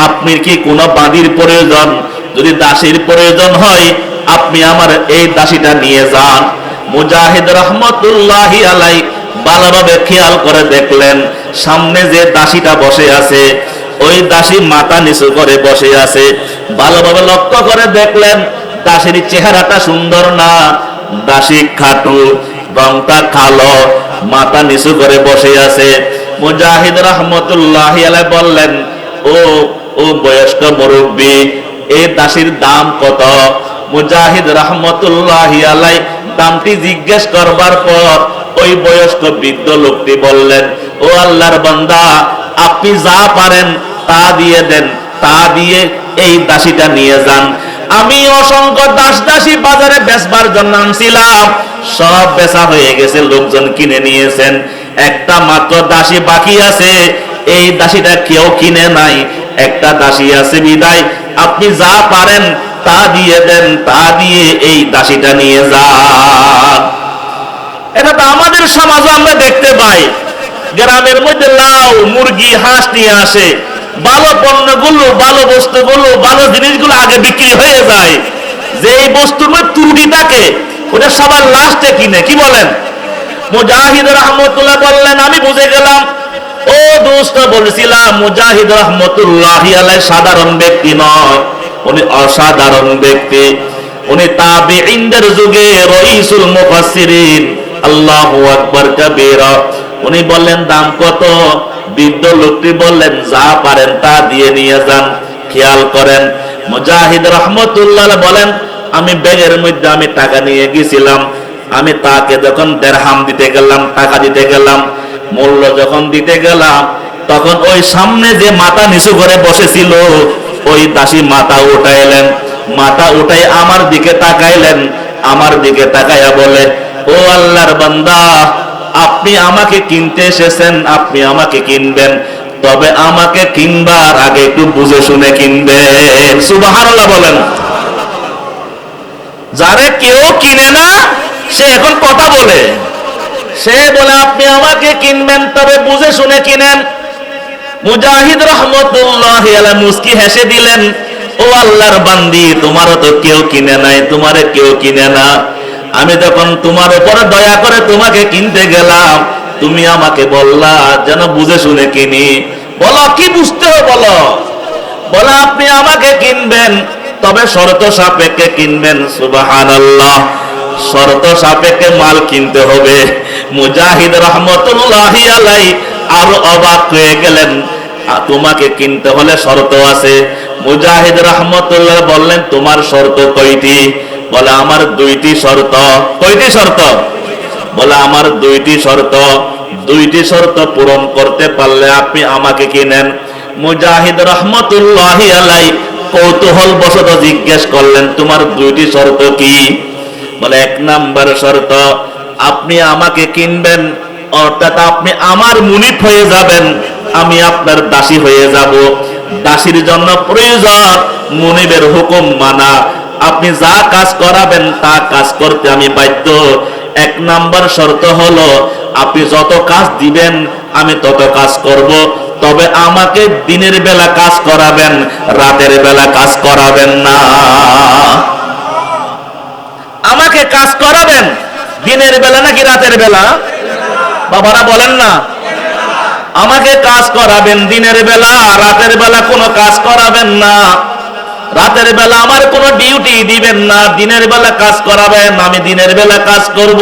S1: আপনি কি কোনো বাঁদির প্রয়োজন? যদি দাসীর প্রয়োজন হয় আপনি আমার এই দাসীটা নিয়ে যান। মুজাহিদ রাহমাতুল্লাহি আলাইহি ভালোভাবে খেয়াল করে দেখলেন, সামনে যে দাসীটা বসে আছে, ওই দাসী মাথা নিচু করে বসে আছে। ভালোভাবে লক্ষ্য করে দেখলেন দাসীর চেহারাটা সুন্দর না, দাসী খাটু, রংটা কালো, মাথা নিচু করে বসে আছে। মুজাহিদ রাহমাতুল্লাহি আলাইহি বললেন, ও বয়স্ক মুরব্বী, এই দাসীর দাম কত? মুজাহিদ রাহমাতুল্লাহি আলাইহি দামটি জিজ্ঞেস করবার পর ওই বয়স্ক বৃদ্ধ লোকটি বললেন, ও আল্লাহর বান্দা, আপনি যা পারেন তা দিয়ে দেন, তা দিয়ে এই দাসীটা নিয়ে যান। আমি অসংখ্য দাস দাসী বাজারে বেচবার জন্য আনছিলাম, সব বেচা হয়ে গেছে, লোকজন কিনে নিয়েছেন। একটা মাত্র দাসী বাকি আছে, এই দাসীটা কেউ কিনে নাই। একটা দাসী আছে বিদায় আপনি যা পারেন তা দিয়ে দেন, তা দিয়ে এই দাসীটা নিয়ে যান। এটা তো আমাদের সমাজে আমরা দেখতে পাই, গ্রামের মধ্যে লাউ, মুরগি, হাঁস নিয়ে আসে, ভালো পণ্যগুলো, ভালো বস্তুগুলো, ভালো জিনিসগুলো আগে বিক্রি হয়ে যায়। যে এই বস্তুর মধ্যে ত্রুটি থাকে ওটা সবার লাস্টে কিনে। কি বলেন? মুজাহিদ রাহমাতুল্লাহ বললেন, আমি বুঝে গেলাম। ও দোস্ত, বলছিলাম মুজাহিদ রাহমাতুল্লাহি আলাইহি সাধারণ ব্যক্তি নয়, উনি অসাধারণ ব্যক্তি। উনি তাবিঈনদের যুগে রাইসুল মুফাসসিরিন, আল্লাহু আকবার কাবীরা। উনি বললেন, দাম কত? বৃদ্ধ লোকটি বললেন, যা পারেন তা দিয়ে নিয়ে যান। খেয়াল করেন, মুজাহিদ রাহমাতুল্লাহ বলেন, আমি ব্যাগের মধ্যে আমি টাকা নিয়ে গেছিলাম। আমি তাকে যখন দিরহাম দিতে গেলাম, টাকা দিতে গেলাম, মূল্য যখন দিতে গেলাম, তখন ওই সামনে যে মাথা নিচু করে বসেছিল ওই দাসী মাথা উঠাইলেন। মাথা উঠাই আমার দিকে তাকাইলেন। আমার দিকে তাকাইয়া বলে, ও আল্লাহর বান্দা, আপনি আমাকে কিনতে এসেছেন, আপনি আমাকে কিনবেন, তবে আমাকে কিনবার আগে একটু বুঝে শুনে কিনবেন। সুবহানাল্লাহ বলেন। যারে কেউ কিনে না সে এখন কথা বলে, সে বলে আপনি আমাকে কিনবেন তবে বুঝে শুনে কিনেন। মুজাহিদ রাহমাতুল্লাহি আলাইহি মুস্কি হেসে দিলেন, ও আল্লাহর বান্দি, তোমারও তো কেউ কিনে নাই, তোমারে কেউ কিনে না। আমি যখন তোমার উপরে দয়া করে তোমাকে কিনতে গেলাম, তুমি আমাকে বললা যেন বুঝে শুনে কিনি। বলো কি বুঝতে হবে? বলো আপনি আমাকে কিনবেন, তবে শর্ত সাপেক্ষে কিনবেন। সুবহানাল্লাহ, শর্ত সাপেক্ষে মাল কিনতে হবে। মুজাহিদ রাহমাতুল্লাহি আলাইহি আরো অবাক হয়ে গেলেন, তোমাকে কিনতে হলে শর্ত আছে। মুজাহিদ রাহমাতুল্লাহ বললেন, তোমার শর্ত কয়টি? বলে আমার 2টি শর্ত। কয়টি শর্ত? বলে আমার 2টি শর্ত। 2টি শর্ত পূরণ করতে পারলে আপনি আমাকে কিনেন। মুজাহিদ রহমতুল্লাহি আলাইহি কৌতূহল বশত জিজ্ঞেস করলেন, তোমার দুইটি শর্ত কি? বলে, এক নাম্বার শর্ত, আপনি আমাকে কিনবেন, অর্থাৎ আপনি আমার মুনিব হয়ে যাবেন, আমি আপনার দাসী হয়ে যাব। দাসীর জন্য প্রয়োজন মুনিবের হুকুম মানা, আপনি যা কাজ করাবেন তা কাজ করতে আমি বাধ্য। এক নাম্বার শর্ত হলো, আপনি যত কাজ দিবেন আমি তত কাজ করব, তবে আমাকে দিনের বেলা কাজ করাবেন, রাতের বেলা কাজ করাবেন না। আমাকে কাজ করাবেন দিনের বেলা নাকি রাতের বেলা? বাবারা বলেন না, আমাকে কাজ করাবেন দিনের বেলা, রাতের বেলা কোনো কাজ করাবেন না। রাতের বেলা আমার কোনো ডিউটি দিবেন না, দিনের বেলা কাজ করাবেন, আমি দিনের বেলা কাজ করব।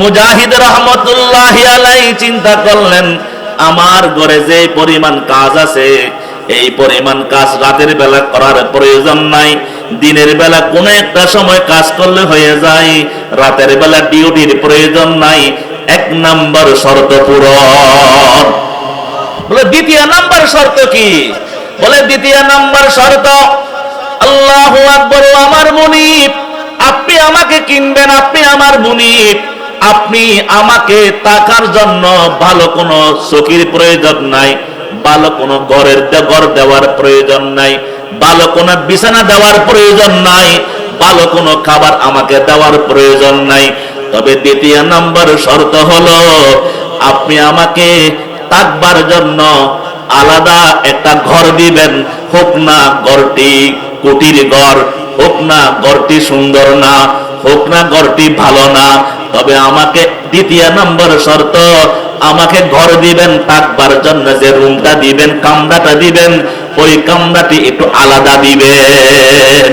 S1: মুজাহিদ রহমতুল্লাহি আলাইহি চিন্তা করলেন, আমার ঘরে যে পরিমাণ কাজ আছে এই পরিমাণ কাজ রাতের বেলা করার প্রয়োজন নাই, দিনের বেলা কোনো একটা সময় কাজ করলে হয়ে যায়, রাতের বেলা ডিউটির প্রয়োজন নাই। এক নাম্বার শর্ত পূরণ। বলে, দ্বিতীয় নাম্বার শর্ত কি? বলে, দ্বিতীয় নাম্বার শর্ত, আল্লাহু আকবার, আমার মুনিব, আপনি আমাকে কিনবেন, আপনি আমার মুনিব, আপনি আমাকে টাকার জন্য ভালো কোনো চকির প্রয়োজন নাই, ভালো কোনো ঘর দেওয়ার প্রয়োজন নাই, ভালো কোনো বিছানা দেওয়ার প্রয়োজন নাই, ভালো কোনো খাবার আমাকে দেওয়ার প্রয়োজন নাই। তবে দ্বিতীয় নাম্বার শর্ত হলো, আপনি আমাকে থাকবার জন্য আলাদা একটা ঘর দিবেন, হোক না ঘরটি কুটির ঘর, হোক না ঘরটি সুন্দর না, হোক না ঘরটি ভালো না, তবে আমাকে দ্বিতীয় নম্বর শর্ত, আমাকে ঘর দিবেন, থাকবার জন্য যে রুমটা দিবেন, কামরাটা দিবেন, ওই কামরাটি একটু আলাদা দিবেন।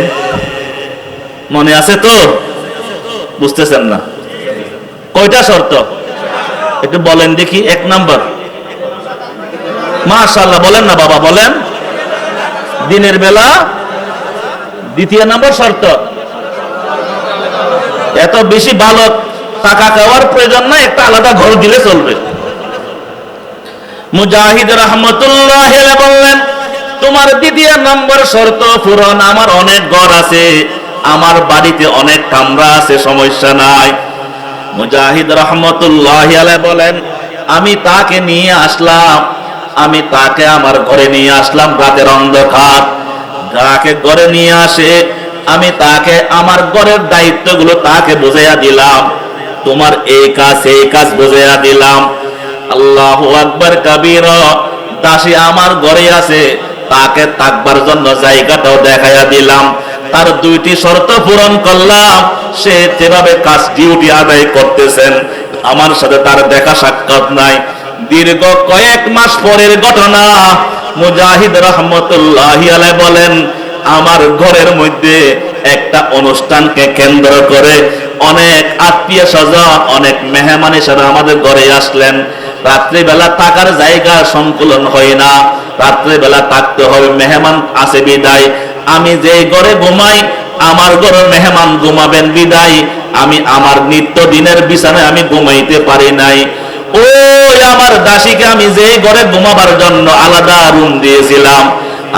S1: মনে আছে তো? বুঝতেছেন না? কয়টা শর্ত একটু বলেন দেখি। এক নাম্বার, মাশাআল্লাহ বলেন না বাবা, বলেন। দিনের বেলা দ্বিতীয় নম্বর শর্ত, এত বেশি ভালো টাকা খাওয়ার প্রয়োজন না, একটা আলাদা ঘর দিলে চলবে। মুজাহিদ রাহমাতুল্লাহ বললেন, তোমার দ্বিতীয় নম্বর শর্ত পূরণ, আমার অনেক ঘর আছে, আমার বাড়িতে অনেক কামরা আছে, সমস্যা নাই। মুজাহিদ রাহমাতুল্লাহ বলেন, আমি তাকে নিয়ে আসলাম, আমি তাকে আমার ঘরে নিয়ে আসলাম, রাতের অন্ধকার, তাকে ঘরে নিয়ে আসে, আমি তাকে আমার ঘরের দায়িত্বগুলো তাকে বুঝাইয়া দিলাম, তোমার এই কাজ বুঝাইয়া দিলাম। আল্লাহু আকবার কাবীরা, দাসী আমার ঘরে আছে, তাকে থাকবার জন্য জায়গাটাও দেখাইয়া দিলাম, তার দুইটি শর্ত পূরণ করলাম, সে যেভাবে কাজ ডিউটি আদায় করতেছেন, আমার সাথে তার দেখা সাক্ষাৎ নাই। দীর্ঘ কয়েক মাস পরের ঘটনা, মুজাহিদ রাহমাতুল্লাহি আলাইহি বলেন, আমার ঘরের মধ্যে একটা অনুষ্ঠানকে কেন্দ্র করে অনেক আত্মীয় স্বজন, অনেক মেহমান এসে আমাদের ঘরে আসলেন। রাত্রিবেলা থাকার জায়গা সংকুলন হয় না, রাত্রিবেলা থাকতে হবে, মেহমান আছে বিদায়। আমি যে ঘরে ঘুমাই, আমার ঘরে মেহমান ঘুমাবেন বিদায়, আমি আমার নিত্য দিনের বিছানায় আমি ঘুমাইতে পারি নাই। ওই আমার দাসীকে আমি যে ঘরে ঘুমাবার জন্য আলাদা রুম দিয়েছিলাম,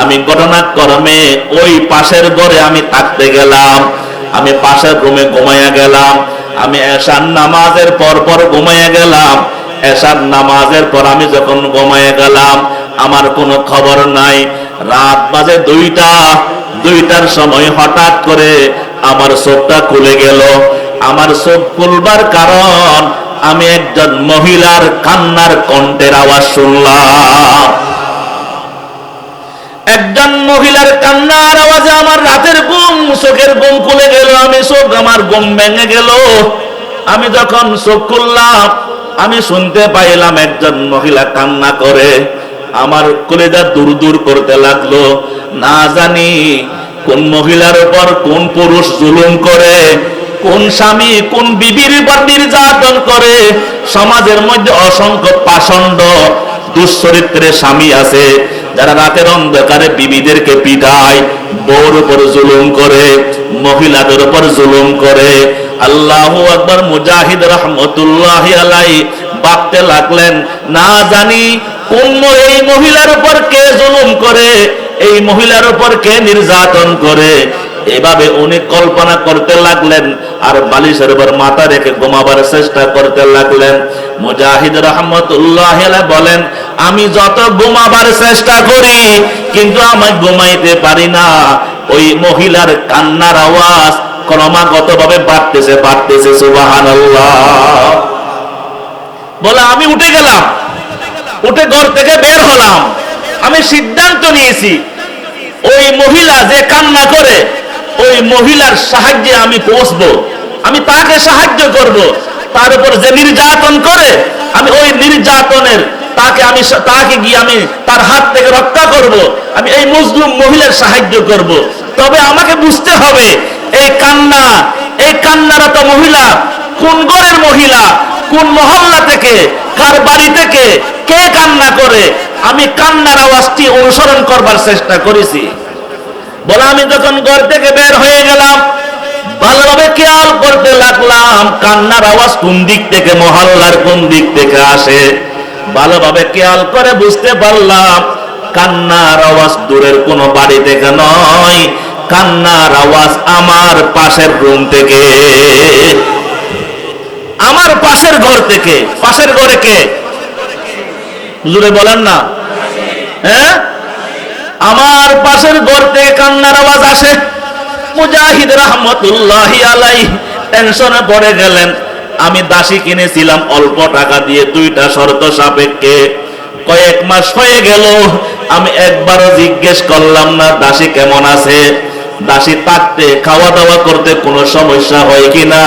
S1: আমি ঘটনাক্রমে ওই পাশের ঘরে আমি থাকতে গেলাম, আমি পাশের রুমে ঘুমাইয়া গেলাম। আমি এশার নামাজের পর ঘুমাইয়া গেলাম। এশার নামাজের পর আমি যখন ঘুমাইয়া গেলাম, আমার কোনো খবর নাই। রাত বাজে 2টার সময় হঠাৎ করে আমার চোখটা খুলে গেল। আমার চোখ খুলবার কারণ, আমি একজন মহিলার কান্নার কণ্ঠের আওয়াজ শুনলাম। একজন মহিলার কান্নার আওয়াজে আমার রাতের ঘুম, চোখের ঘুম খুলে গেল, আমার ঘুম ভেঙে গেল। আমি যখন চোখ খুললাম, আমি শুনতে পাইলাম একজন মহিলা কান্না করে, আমার কলিজা দূর দূর করতে লাগলো। না জানি কোন মহিলার উপর কোন পুরুষ জুলুম করে, কোন স্বামী কোন বিবির উপর নির্যাতন করে। সমাজের মধ্যে অসংখ্য পাষণ্ড দুশ্চরিত্রের স্বামী আছে, যারা রাতের অন্ধকারে বিবিদেরকে পিটায়, বউর উপর জুলুম করে, মহিলাদের উপর জুলুম করে। আল্লাহু আকবার। মুজাহিদ রাহমাতুল্লাহি আলাইহি ভাবতে লাগলেন, না জানি কোন এই মহিলার উপর কে জুলুম করে, এই মহিলার উপর কে নির্যাতন করে, এভাবে উনি কল্পনা করতে লাগলেন আর বালিশের উপর মাথা রেখে ঘুমাবার চেষ্টা করতে লাগলেন। মুজাহিদ রাহমাতুল্লাহ আলাইহি বলেন, আমি যত ঘুমাবার চেষ্টা করি কিন্তু আমি ঘুমাইতে পারি না। ওই মহিলার কান্নার আওয়াজ ক্রমাগতভাবে বাড়তেছে। সুবহানাল্লাহ। বলে আমি উঠে গেলাম, উঠে ঘর থেকে বের হলাম। আমি সিদ্ধান্ত নিয়েছি ওই মহিলা যে কান্না করে ওই মহিলার সাহায্যে আমি পৌঁছবো, আমি তাকে সাহায্য করব। তার উপর যে নির্যাতন করে আমি ওই নির্যাতনের তাকে গিয়ে আমি তার হাত থেকে রক্ষা করব, আমি এই মুসলিম মহিলার সাহায্য করব। তবে আমাকে বুঝতে হবে এই কান্নারত মহিলা কোন ঘরের মহিলা, কোন মহল্লা থেকে, কার বাড়ি থেকে কে কান্না করে। আমি কান্নার আওয়াজটি অনুসরণ করবার চেষ্টা করেছি। বলে আমি যখন ঘর থেকে বের হয়ে গেলাম ভালোভাবে খেয়াল করতে লাগলাম কান্নার আওয়াজ কোন দিক থেকে, মহল্লার কোন দিক থেকে আসে। ভালোভাবে খেয়াল করে বুঝতে পারলাম কান্নার আওয়াজ দূরের কোনো বাড়ি থেকে নয়, কান্নার আওয়াজ আমার পাশের রুম থেকে, আমার পাশের ঘর থেকে। পাশের ঘরে কে? জোরে বলেন না। হ্যাঁ, আমার পাশের ঘর থেকে কান্নার আওয়াজ আসে। মুজাহিদ রাহমাতুল্লাহি আলাইহি টেনশনে পড়ে গেলেন। আমি দাসী কিনেছিলাম অল্প টাকা দিয়ে, 2টা শর্ত সাপেক্ষে। কয়েক মাস হয়ে গেল আমি একবারও জিজ্ঞেস করলাম না দাসী কেমন আছে, দাসী থাকতে খাওয়া দাওয়া করতে কোনো সমস্যা হয় কিনা,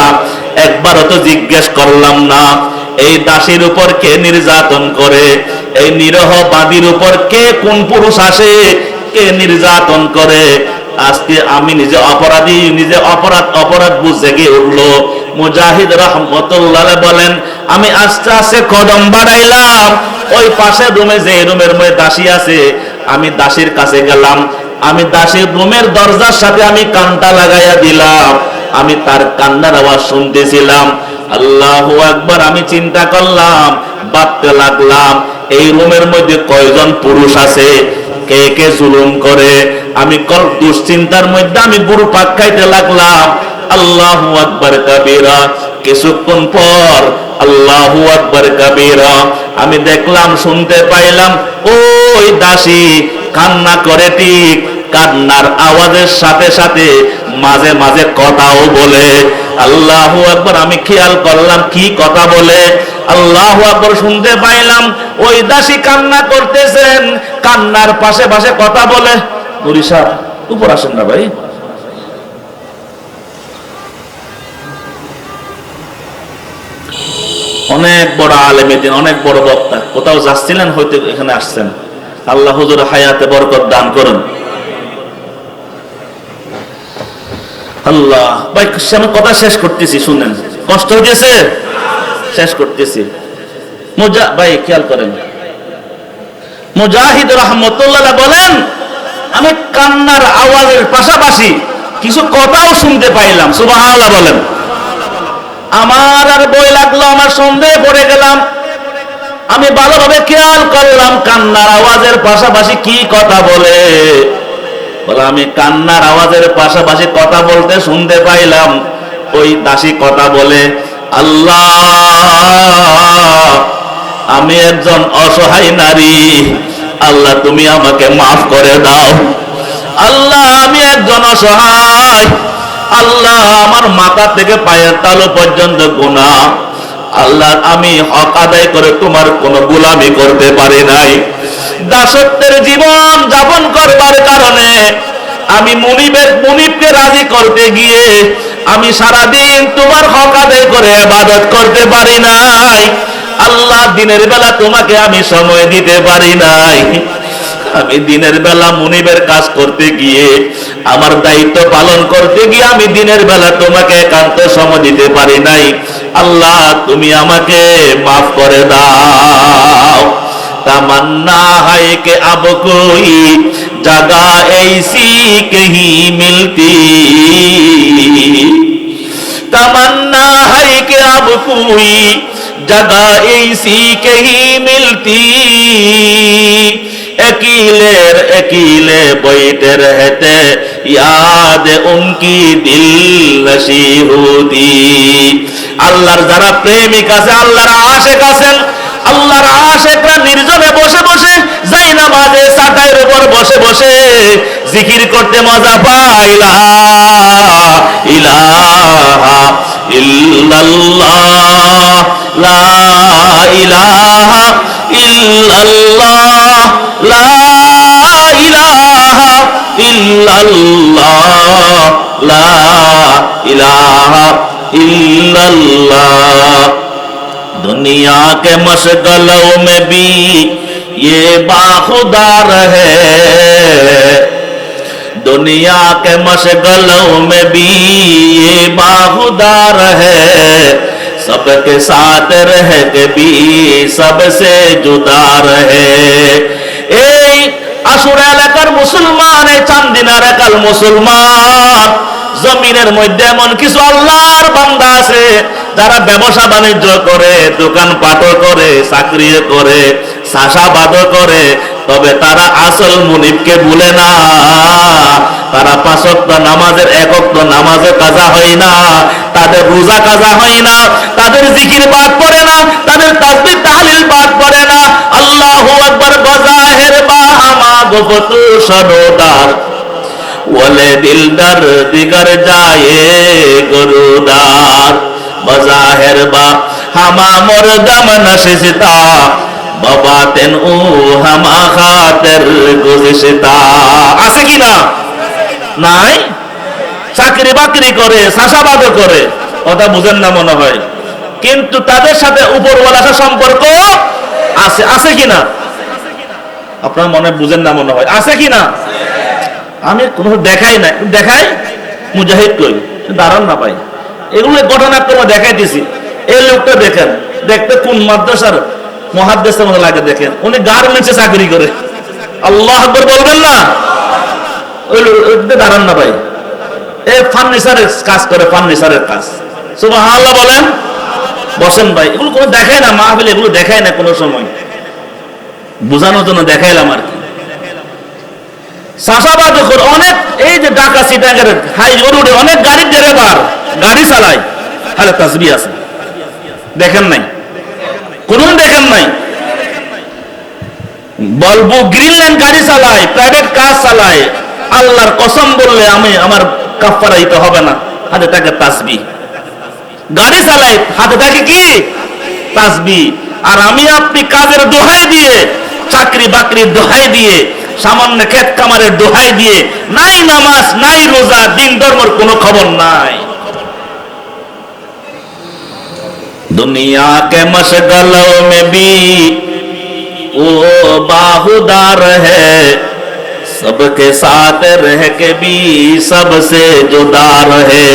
S1: একবারও তো জিজ্ঞেস করলাম না। এই দাসীর উপর কে নির্যাতন করে, এই নিরহ বাদীর উপর কে, কোন পুরুষ আসে, কে নির্যাতন করে। আজকে আমি নিজে অপরাধী, নিজে অপরাধ বুঝে গিয়ে উঠলো। মুজাহিদ রাহমাতুল্লাহ বলেন, আমি আস্তে আস্তে কদম বাড়াইলাম। ওই পাশের রুমে, যে রুমের মধ্যে দাসী আছে, আমি দাসীর কাছে গেলাম। আমি দাসীর রুমের দরজার সাথে আমি কানটা লাগাইয়া দিলাম। আমি তার কান্নার আওয়াজ শুনতেছিলাম। আল্লাহু আকবার। আমি চিন্তা করলাম, ভাবতে লাগলাম এই রুমের মধ্যে কয়জন পুরুষ আছে, কে কে জুলুম করে। আমি দুশ্চিন্তার মধ্যে আমি গুরু পাক খাইতে লাগলাম। আল্লাহু আকবার কাবীরা। কিছুক্ষণ পর আল্লাহু আকবার কাবীরা আমি দেখলাম, শুনতে পাইলাম ওই দাসী কান্না করে। ঠিক কান্নার আওয়াজের সাথে সাথে মাঝে মাঝে কথাও বলে। আল্লাহু আকবার। আমি খেয়াল করলাম কি কথা বলে। আল্লাহু আকবার। শুনতে পাইলাম ওই দাসী কান্না করতেছেন, কান্নার পাশে পাশে কথা বলে। নুরি সাহেব উপর আসেন না ভাই। অনেক বড় আলেম দিন, অনেক বড় বক্তা, কোথাও যাচ্ছিলেন হয়তো এখানে আসছেন। আল্লাহ হুজুর হায়াতে বরকত দান করুন। আল্লাহ ভাই, আমি কথা শেষ করতেছি, শুনেন। কষ্ট হইতেছে, শেষ করতেছি। ভাই খেয়াল করেন, মুজাহিদ রাহমাতুল্লাহ বলেন, আমি কান্নার আওয়াজের পাশাপাশি কিছু কথাও শুনতে পাইলাম। সুবহানাল্লাহ বলেন। আমার আর ভয় লাগলো, আমার সন্দেহে পড়ে গেলাম। আমি ভালোভাবে খেয়াল করলাম কান্নার আওয়াজের পাশাপাশি কি কথা বলে। বলে আমি কান্নার আওয়াজের পাশাপাশি কথা বলতে শুনতে পাইলাম ওই দাসী কথা বলে, আল্লাহ আমি একজন অসহায় নারী, আল্লাহ তুমি আমাকে মাফ করে দাও। আল্লাহ আমি একজন অসহায়, আল্লাহ আমার মাথা থেকে পায়ের তালু পর্যন্ত গুনাহ। আল্লাহ আমি হক আদায় করে তোমার কোনো গোলামি করতে পারি নাই। দাসত্বের জীবন যাপন করবার কারণে আমি মুনিবকে রাজি করতে গিয়ে আমি সারাদিন তোমার হক আদায় করে ইবাদত করতে পারি নাই। আল্লাহ দিনের বেলা তোমাকে আমি সময় দিতে পারি নাই। আমি দিনের বেলা মুনিবের কাজ করতে গিয়ে, আমার দায়িত্ব পালন করতে গিয়ে আমি দিনের বেলা তোমাকে একান্ত সময় দিতে পারি নাই। আল্লাহ তুমি আমাকে মাফ করে দাও। तमन्ना है कि अब कोई जगह ऐसी कहीं मिलती, तमन्ना है कि अब कोई जगह इसी के ही मिलती, अकेले बैठे रहते याद उनकी दिल नशी होती। আল্লাহর যারা প্রেমিক আছে, আল্লাহর আশিক আছেন, আল্লাহর আশিকরা নির্জনে বসে বসে যাই নামাজে চাটাইয়ের উপর বসে বসে জিকির করতে মজা পায়। লা ইলাহা ইল্লাল্লাহ, লা ইলাহা ইল্লাল্লাহ, লা ইলাহা ইল্লাল্লাহ, লা ইলাহা इल्लल्लाह। दुनिया के मशगलों में भी ये बाखुदार है, दुनिया के मशगलों में भी ये बाखुदार है, सबके साथ रह के भी सबसे जुदा रहे। এই আশুরা এলাকার মুসলমান, এই চান্দিনা এলাকার মুসলমান, জমিনের মধ্যে এমন কিছু আল্লাহর বান্দা আছে যারা ব্যবসা বাণিজ্য করে, দোকানপাট করে, চাকরি করে, চাষাবাদ করে, তবে তারা আসল মুনিবকে ভুলে না। তারা 5 ওয়াক্ত নামাজের 1 ওয়াক্ত নামাজে কাজা হয় না, তাদের রোজা কাজা হয় না, তাদের জিকির বাদ পড়ে না, তাদের তাসবিহ তাহলিল বাদ পড়ে না। আল্লাহু আকবার বজাহের বা আমা গফতু সনদার ওলে দিলদার দিগার যায় গরুদার, বজাহের বা হামা মুরদম নশিতা, বাবাতেন ও হামা খাতের গুজিশতা। আছে কি না? নাই। চাকরি বাকরি করে, চাষাবাদ করে, কথা বুঝেন না মনে হয়, কিন্তু তাদের সাথে উপরওয়ালার সম্পর্ক আছে। আছে কি না? আপনার মনে বুঝেন না মনে হয়, আছে কি না? আমি কোনো দেখাই না, দেখাই মুজাহিদ কই দাঁড়ান না পাই, এগুলো ঘটনাক্রমে দেখাইতেছি। এই লোকটা দেখেন, দেখতে কোন মাদ্রাসার মুহাদ্দিসের মতো লাগে দেখেন, উনি গার্মেন্টসে চাকরি করে। আল্লাহু আকবার বলবেন না? ওই লোকটা দাঁড়ান না ভাই, এই ফার্নিচারের কাজ করে, ফার্নিচারের কাজ। সুবহানাল্লাহ বলেন। বসেন ভাই, এগুলো কোনো দেখায় না মাহফিলে, এগুলো দেখায় না কোনো সময়, বোঝানোর জন্য দেখাইলাম আর কি। চাষাবাদ করে অনেক, এই যে ঢাকা সিটাঙ্গের হাই রোডে অনেক গাড়ির ড্রাইভার গাড়ি চালায়, তাহলে তাসবিহ আছে, দেখেন নাই? কোন দেখেন নাই? বলবো গ্রিনল্যান্ড গাড়ি চালায়, প্রাইভেট কার চালায়, আল্লাহর কসম বললে আমি আমার কাফারা দিতে হবে না, হাতে থাকে তাসবিহ। গাড়ি চালায়, হাতে থাকে কি? তাসবিহ। আর আমি আপনি কাজের দোহাই দিয়ে, চাকরি বাকরির দোহাই দিয়ে, সামান্য ক্ষেত কামারের দোহাই দিয়ে, নাই নামাজ, নাই রোজা, দিন ধর্মের কোনো খবর নাই। दुनिया के मशगलों में भी वो बाहुदार है, सबके साथ रह के भी सबसे जुदा रहे।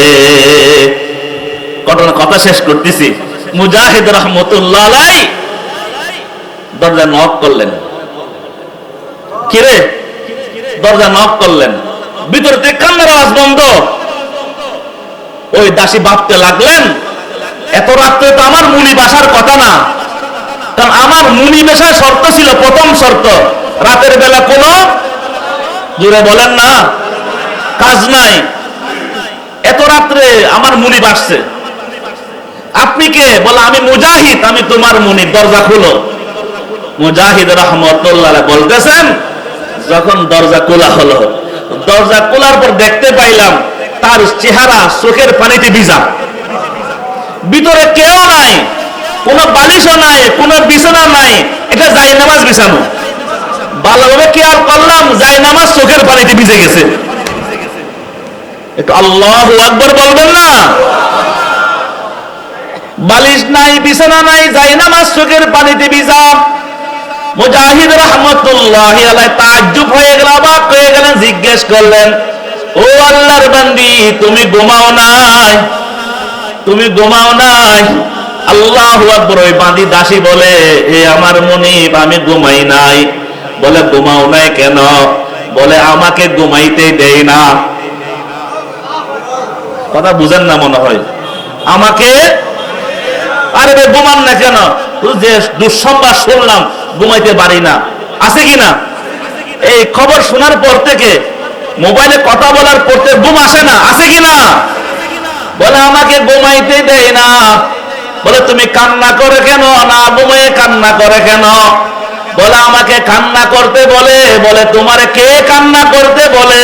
S1: ঘটনা কথা শেষ করতেছি। মুজাহিদ রহমতুল্লাহ আলাইহি দরজা নক করলেন। কিরে? দরজা নক করলেন, ভিতর থেকে কান্নার আওয়াজ বন্ধ। ওই দাসী ভাবতে লাগলেন, এত রাত্রে তো আমার মুনি বাসার কথা না, কারণ আমার মুনি বাসার শর্ত ছিল, প্রথম শর্ত রাতের বেলা কোনো, জোরে বলেন না, কাজ নাই। এত রাত্রে আমার মুনি বাসছে, আপনি কে? বলে আমি মুজাহিদ, আমি তোমার মুনি, দরজা খুলো। মুজাহিদ রহমতুল্লাহ বলতেছেন, যখন দরজা খোলা হলো, দরজা খোলার পর দেখতে পাইলাম তার চেহারা চোখের পানিতে ভিজা, ভিতরে কেউ নাই, কোনো বালিশও নাই, কোনো বিছানা নাই, এটা জায়নামাজ বিছানো। ভালোভাবে খেয়াল করলাম, জায়নামাজ চোখের পানিতে ভিজে গেছে। একটু আল্লাহু আকবার বলবেন না? বালিশ নাই, বিছানা নাই, জায়নামাজ চোখের পানিতে ভিজা। মুজাহিদ রহমতুল্লাহি আলাইহি তাজ্জুব হয়ে গেল, অবাক হয়ে গেলেন, জিজ্ঞেস করলেন, ও আল্লাহর বান্দি, তুমি ঘুমাও নাই? তুমি ঘুমাও নাই? আল্লাহু আকবার। ওই বান্দি দাসী বলে, হে আমার মুনিব, আমি ঘুমাই নাই। বলে ঘুমাও নাই কেন? বলে আমাকে ঘুমাইতে দেয় না। কথা বুঝেন না মনে হয়, আমাকে আরে ভাই ঘুমান না কেন? যে দুঃসংবাদ শুনলাম ঘুমাইতে পারি না, আছে কিনা? এই খবর শোনার পর থেকে মোবাইলে কথা বলার পর থেকে ঘুম আসে না, আছে কিনা? বলে আমাকে ঘুমাইতে দেয় না। বলে তুমি কান্না করে কেন? না ঘুমিয়ে কান্না করে কেন? বলে আমাকে কান্না করতে বলে। বলে তোমার কে কান্না করতে বলে?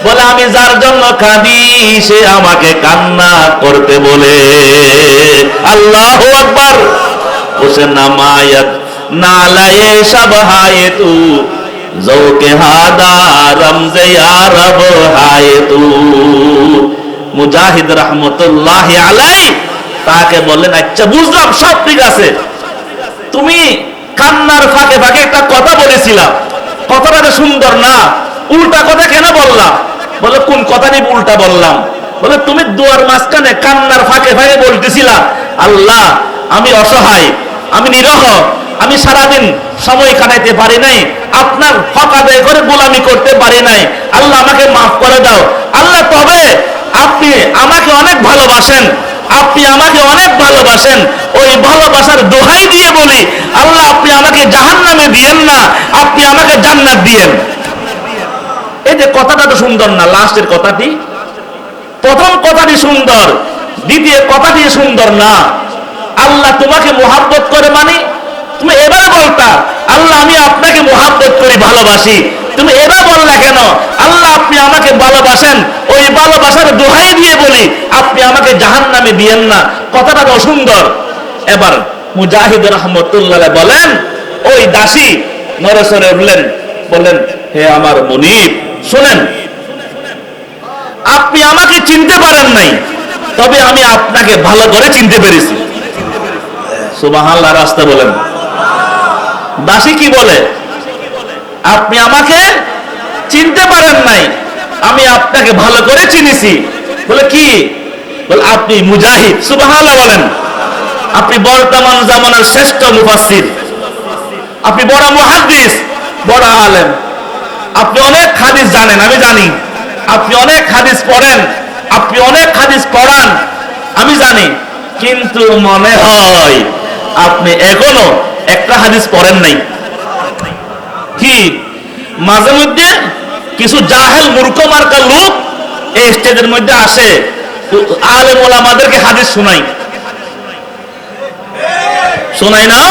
S1: বলে আমি যার জন্য কাঁদি সে আমাকে কান্না করতে বলে। আল্লাহু আকবার। ওসে নামায়াত নালায়ে সব হায়ে তু জৌকে হাদা রমজে আরব হায়ে তু। মুজাহিদ রহমতুল্লাহ আলাইহি তাকে বললেন, আচ্ছা বুঝলাম, সব ঠিক আছে, তুমি কান্নার ফাঁকে ফাঁকে একটা কথা বলেছিলাম, কথাটা সুন্দর না, উল্টা কথা কেন বললাম? বলে কোন কথা নিয়ে উল্টা বললাম? বলে তুমি দুয়ার মাঝখানে কান্নার ফাঁকে ফাঁকে বলতেছিলা, আল্লাহ আমি অসহায়, আমি নিরহ, আমি সারাদিন সময় কাটাইতে পারি নাই, আপনার হক আদায় করে গোলামি করতে পারি নাই, আল্লাহ আমাকে মাফ করে দাও। আল্লাহ তবে আপনি আমাকে অনেক ভালোবাসেন, আপনি আমাকে অনেক ভালোবাসেন, ওই ভালোবাসার দোহাই দিয়ে বলি, আল্লাহ আপনি আমাকে জাহান্নামে দিয়েন না, আপনি আমাকে জান্নাত দিয়েন। এই যে কথাটা তো সুন্দর না? লাস্টের কথাটি, প্রথম কথাটি সুন্দর, দ্বিতীয় কথাটি সুন্দর না। আল্লাহ তোমাকে মোহাব্বত করে মানে তুমি এবার বলতা আল্লাহ আমি আপনাকে মোহাব্বত করি, ভালোবাসি, তুমি এবার বললা কেন আল্লাহ আপনি আমাকে ভালোবাসেন? ওই ভালোবাসার দোহাই দিয়ে বলি আপনি আমাকে জাহান্নামে দিয়েন না। কথাটা তো সুন্দর। এবার মুজাহিদ রহমতুল্লাহ বলেন, ওই দাসী নরসরে উঠলেন, বললেন হে আমার মুনিব শুনেন, আপনি আমাকে চিনতে পারেন নাই, তবে আমি আপনাকে ভালো করে চিনতে পেরেছি। সুবহানাল্লাহ, রাস্তা বলেন। দাসী কি বলে? আপনি আমাকে চিনতে পারেন নাই, আমি আপনাকে ভালো করে চিনেছি। বলে কি? বলে আপনি মুজাহিদ। সুবহানাল্লাহ বলেন। আপনি বর্তমান জামানার শ্রেষ্ঠ মুফাসসির, আপনি বড় মুহাদ্দিস, বড় আলেম, আপনি অনেক হাদিস জানেন, আমি জানি, আপনি অনেক হাদিস পড়েন, আপনি অনেক হাদিস পড়ান, আমি জানি, কিন্তু মনে হয় আপনি এখনো একটা হাদিস পড়েন নাই। কি? মাঝে মধ্যে কিছু জাহেল মূর্খ মার্কা লোক এই স্টেজের মধ্যে আসে, আলেম ওলামাদেরকে হাদিস শোনাই, শোনাই না?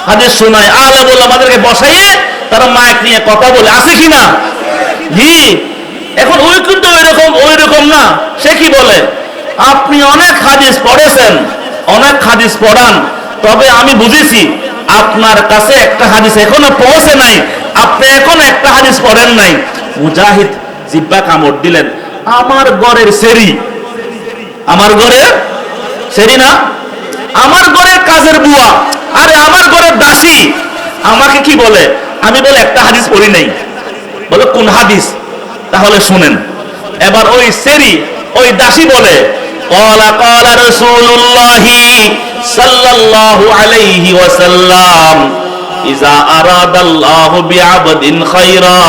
S1: হাদিস শোনাই, আলেম ওলামাদেরকে বসাইয়ে তারা মাইক নিয়ে কথা বলে, আছে কিনা? জি। এখন ওই কিন্তু ওই রকম না। সে কি বলে? আপনি অনেক হাদিস পড়েছেন, অনেক হাদিস পড়ান, তবে আমি বুঝেছি আপনার কাছে একটা হাদিস এখনো পৌঁছে নাই, আপনি এখনো একটা হাদিস পড়েন নাই। মুজাহিদ জিব্বা কামড় দিলেন, আমার ঘরের সেরি, আমার ঘরের সেরি না, আমার ঘরের কাজের বুয়া, আরে আমার ঘরের দাসী আমাকে কি বলে? আমি বলে একটা হাদিস পড়ি নাই। বলে কোন হাদিস? তাহলে শুনেন। এবার ওই সেরি, ওই দাসী বলে, ক্বালা ক্বালা রাসূলুল্লাহি সাল্লাল্লাহু আলাইহি ওয়াসাল্লাম ইযা আরাদাল্লাহু বিআবদিন খায়রা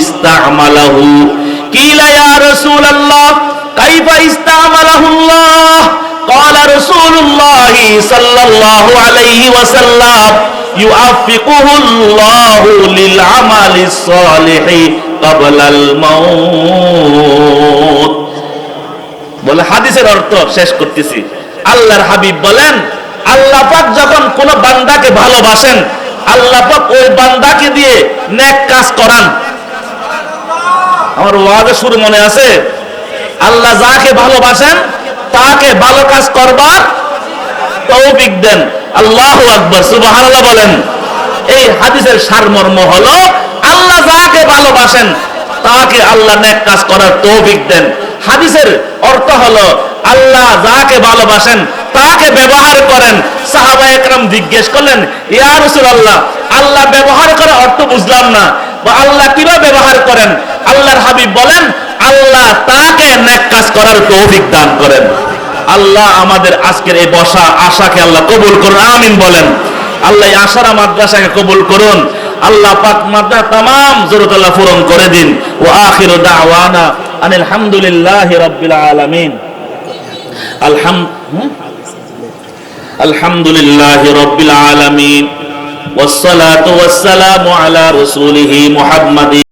S1: ইস্তা'মালাহু। কিলা ইয়া রাসূলুল্লাহ কাইফা ইস্তা'মালাহুল্লাহ? ক্বালা রাসূলুল্লাহি সাল্লাল্লাহু আলাইহি ওয়াসাল্লাম ইউআফিকুহুল্লাহু লিল আমালিস সালিহি ক্বাবলাল মাউত। বলে হাদিসের অর্থ শেষ করতেছি। আল্লাহর হাবিব বলেন, আল্লাহ পাক যখন কোন বান্দাকে ভালোবাসেন, আল্লাহ পাক ওই বান্দাকে দিয়ে নেক কাজ করান। আমার ওয়াজের শুরু মনে আছে? আল্লাহ যাকে ভালোবাসেন তাকে ভালো কাজ করবার তৌফিক দেন। আল্লাহু আকবার, সুবহানাল্লাহ বলেন। এই হাদিসের সারমর্ম হলো আল্লাহ যাকে ভালোবাসেন তাকে আল্লাহ নেক কাজ করার তৌফিক দেন। হাদিসের অর্থ হলো আল্লাহ যাকে ভালোবাসেন তাকে ব্যবহার করেন। সাহাবায়ে কেরাম জিজ্ঞেস করলেন, ইয়া রাসূলুল্লাহ, আল্লাহ ব্যবহার করার অর্থ বুঝলাম না, বা আল্লাহ কিভাবে ব্যবহার করেন? আল্লাহর হাবিব বলেন, আল্লাহ তাকে নেক কাজ করার তৌফিক দান করেন। আল্লাহ আমাদের আজকের এই বসা আশাকে আল্লাহ কবুল করুন, আমিন বলেন। আল্লাহ এই আশারা মাদ্রাসাকে কবুল করুন। আল্লাহ পাক মাদ্রাসা तमाम জরুরত আল্লাহ পূরণ করে দিন। ওয়া আখিরু দাওয়ানা আনিল হামদুলিল্লাহি রাব্বিল আলামিন। আলহামদুলিল্লাহি রাব্বিল আলামিন ওয়াসসালাতু ওয়াসসালামু আলা রাসূলিহি মুহাম্মাদিন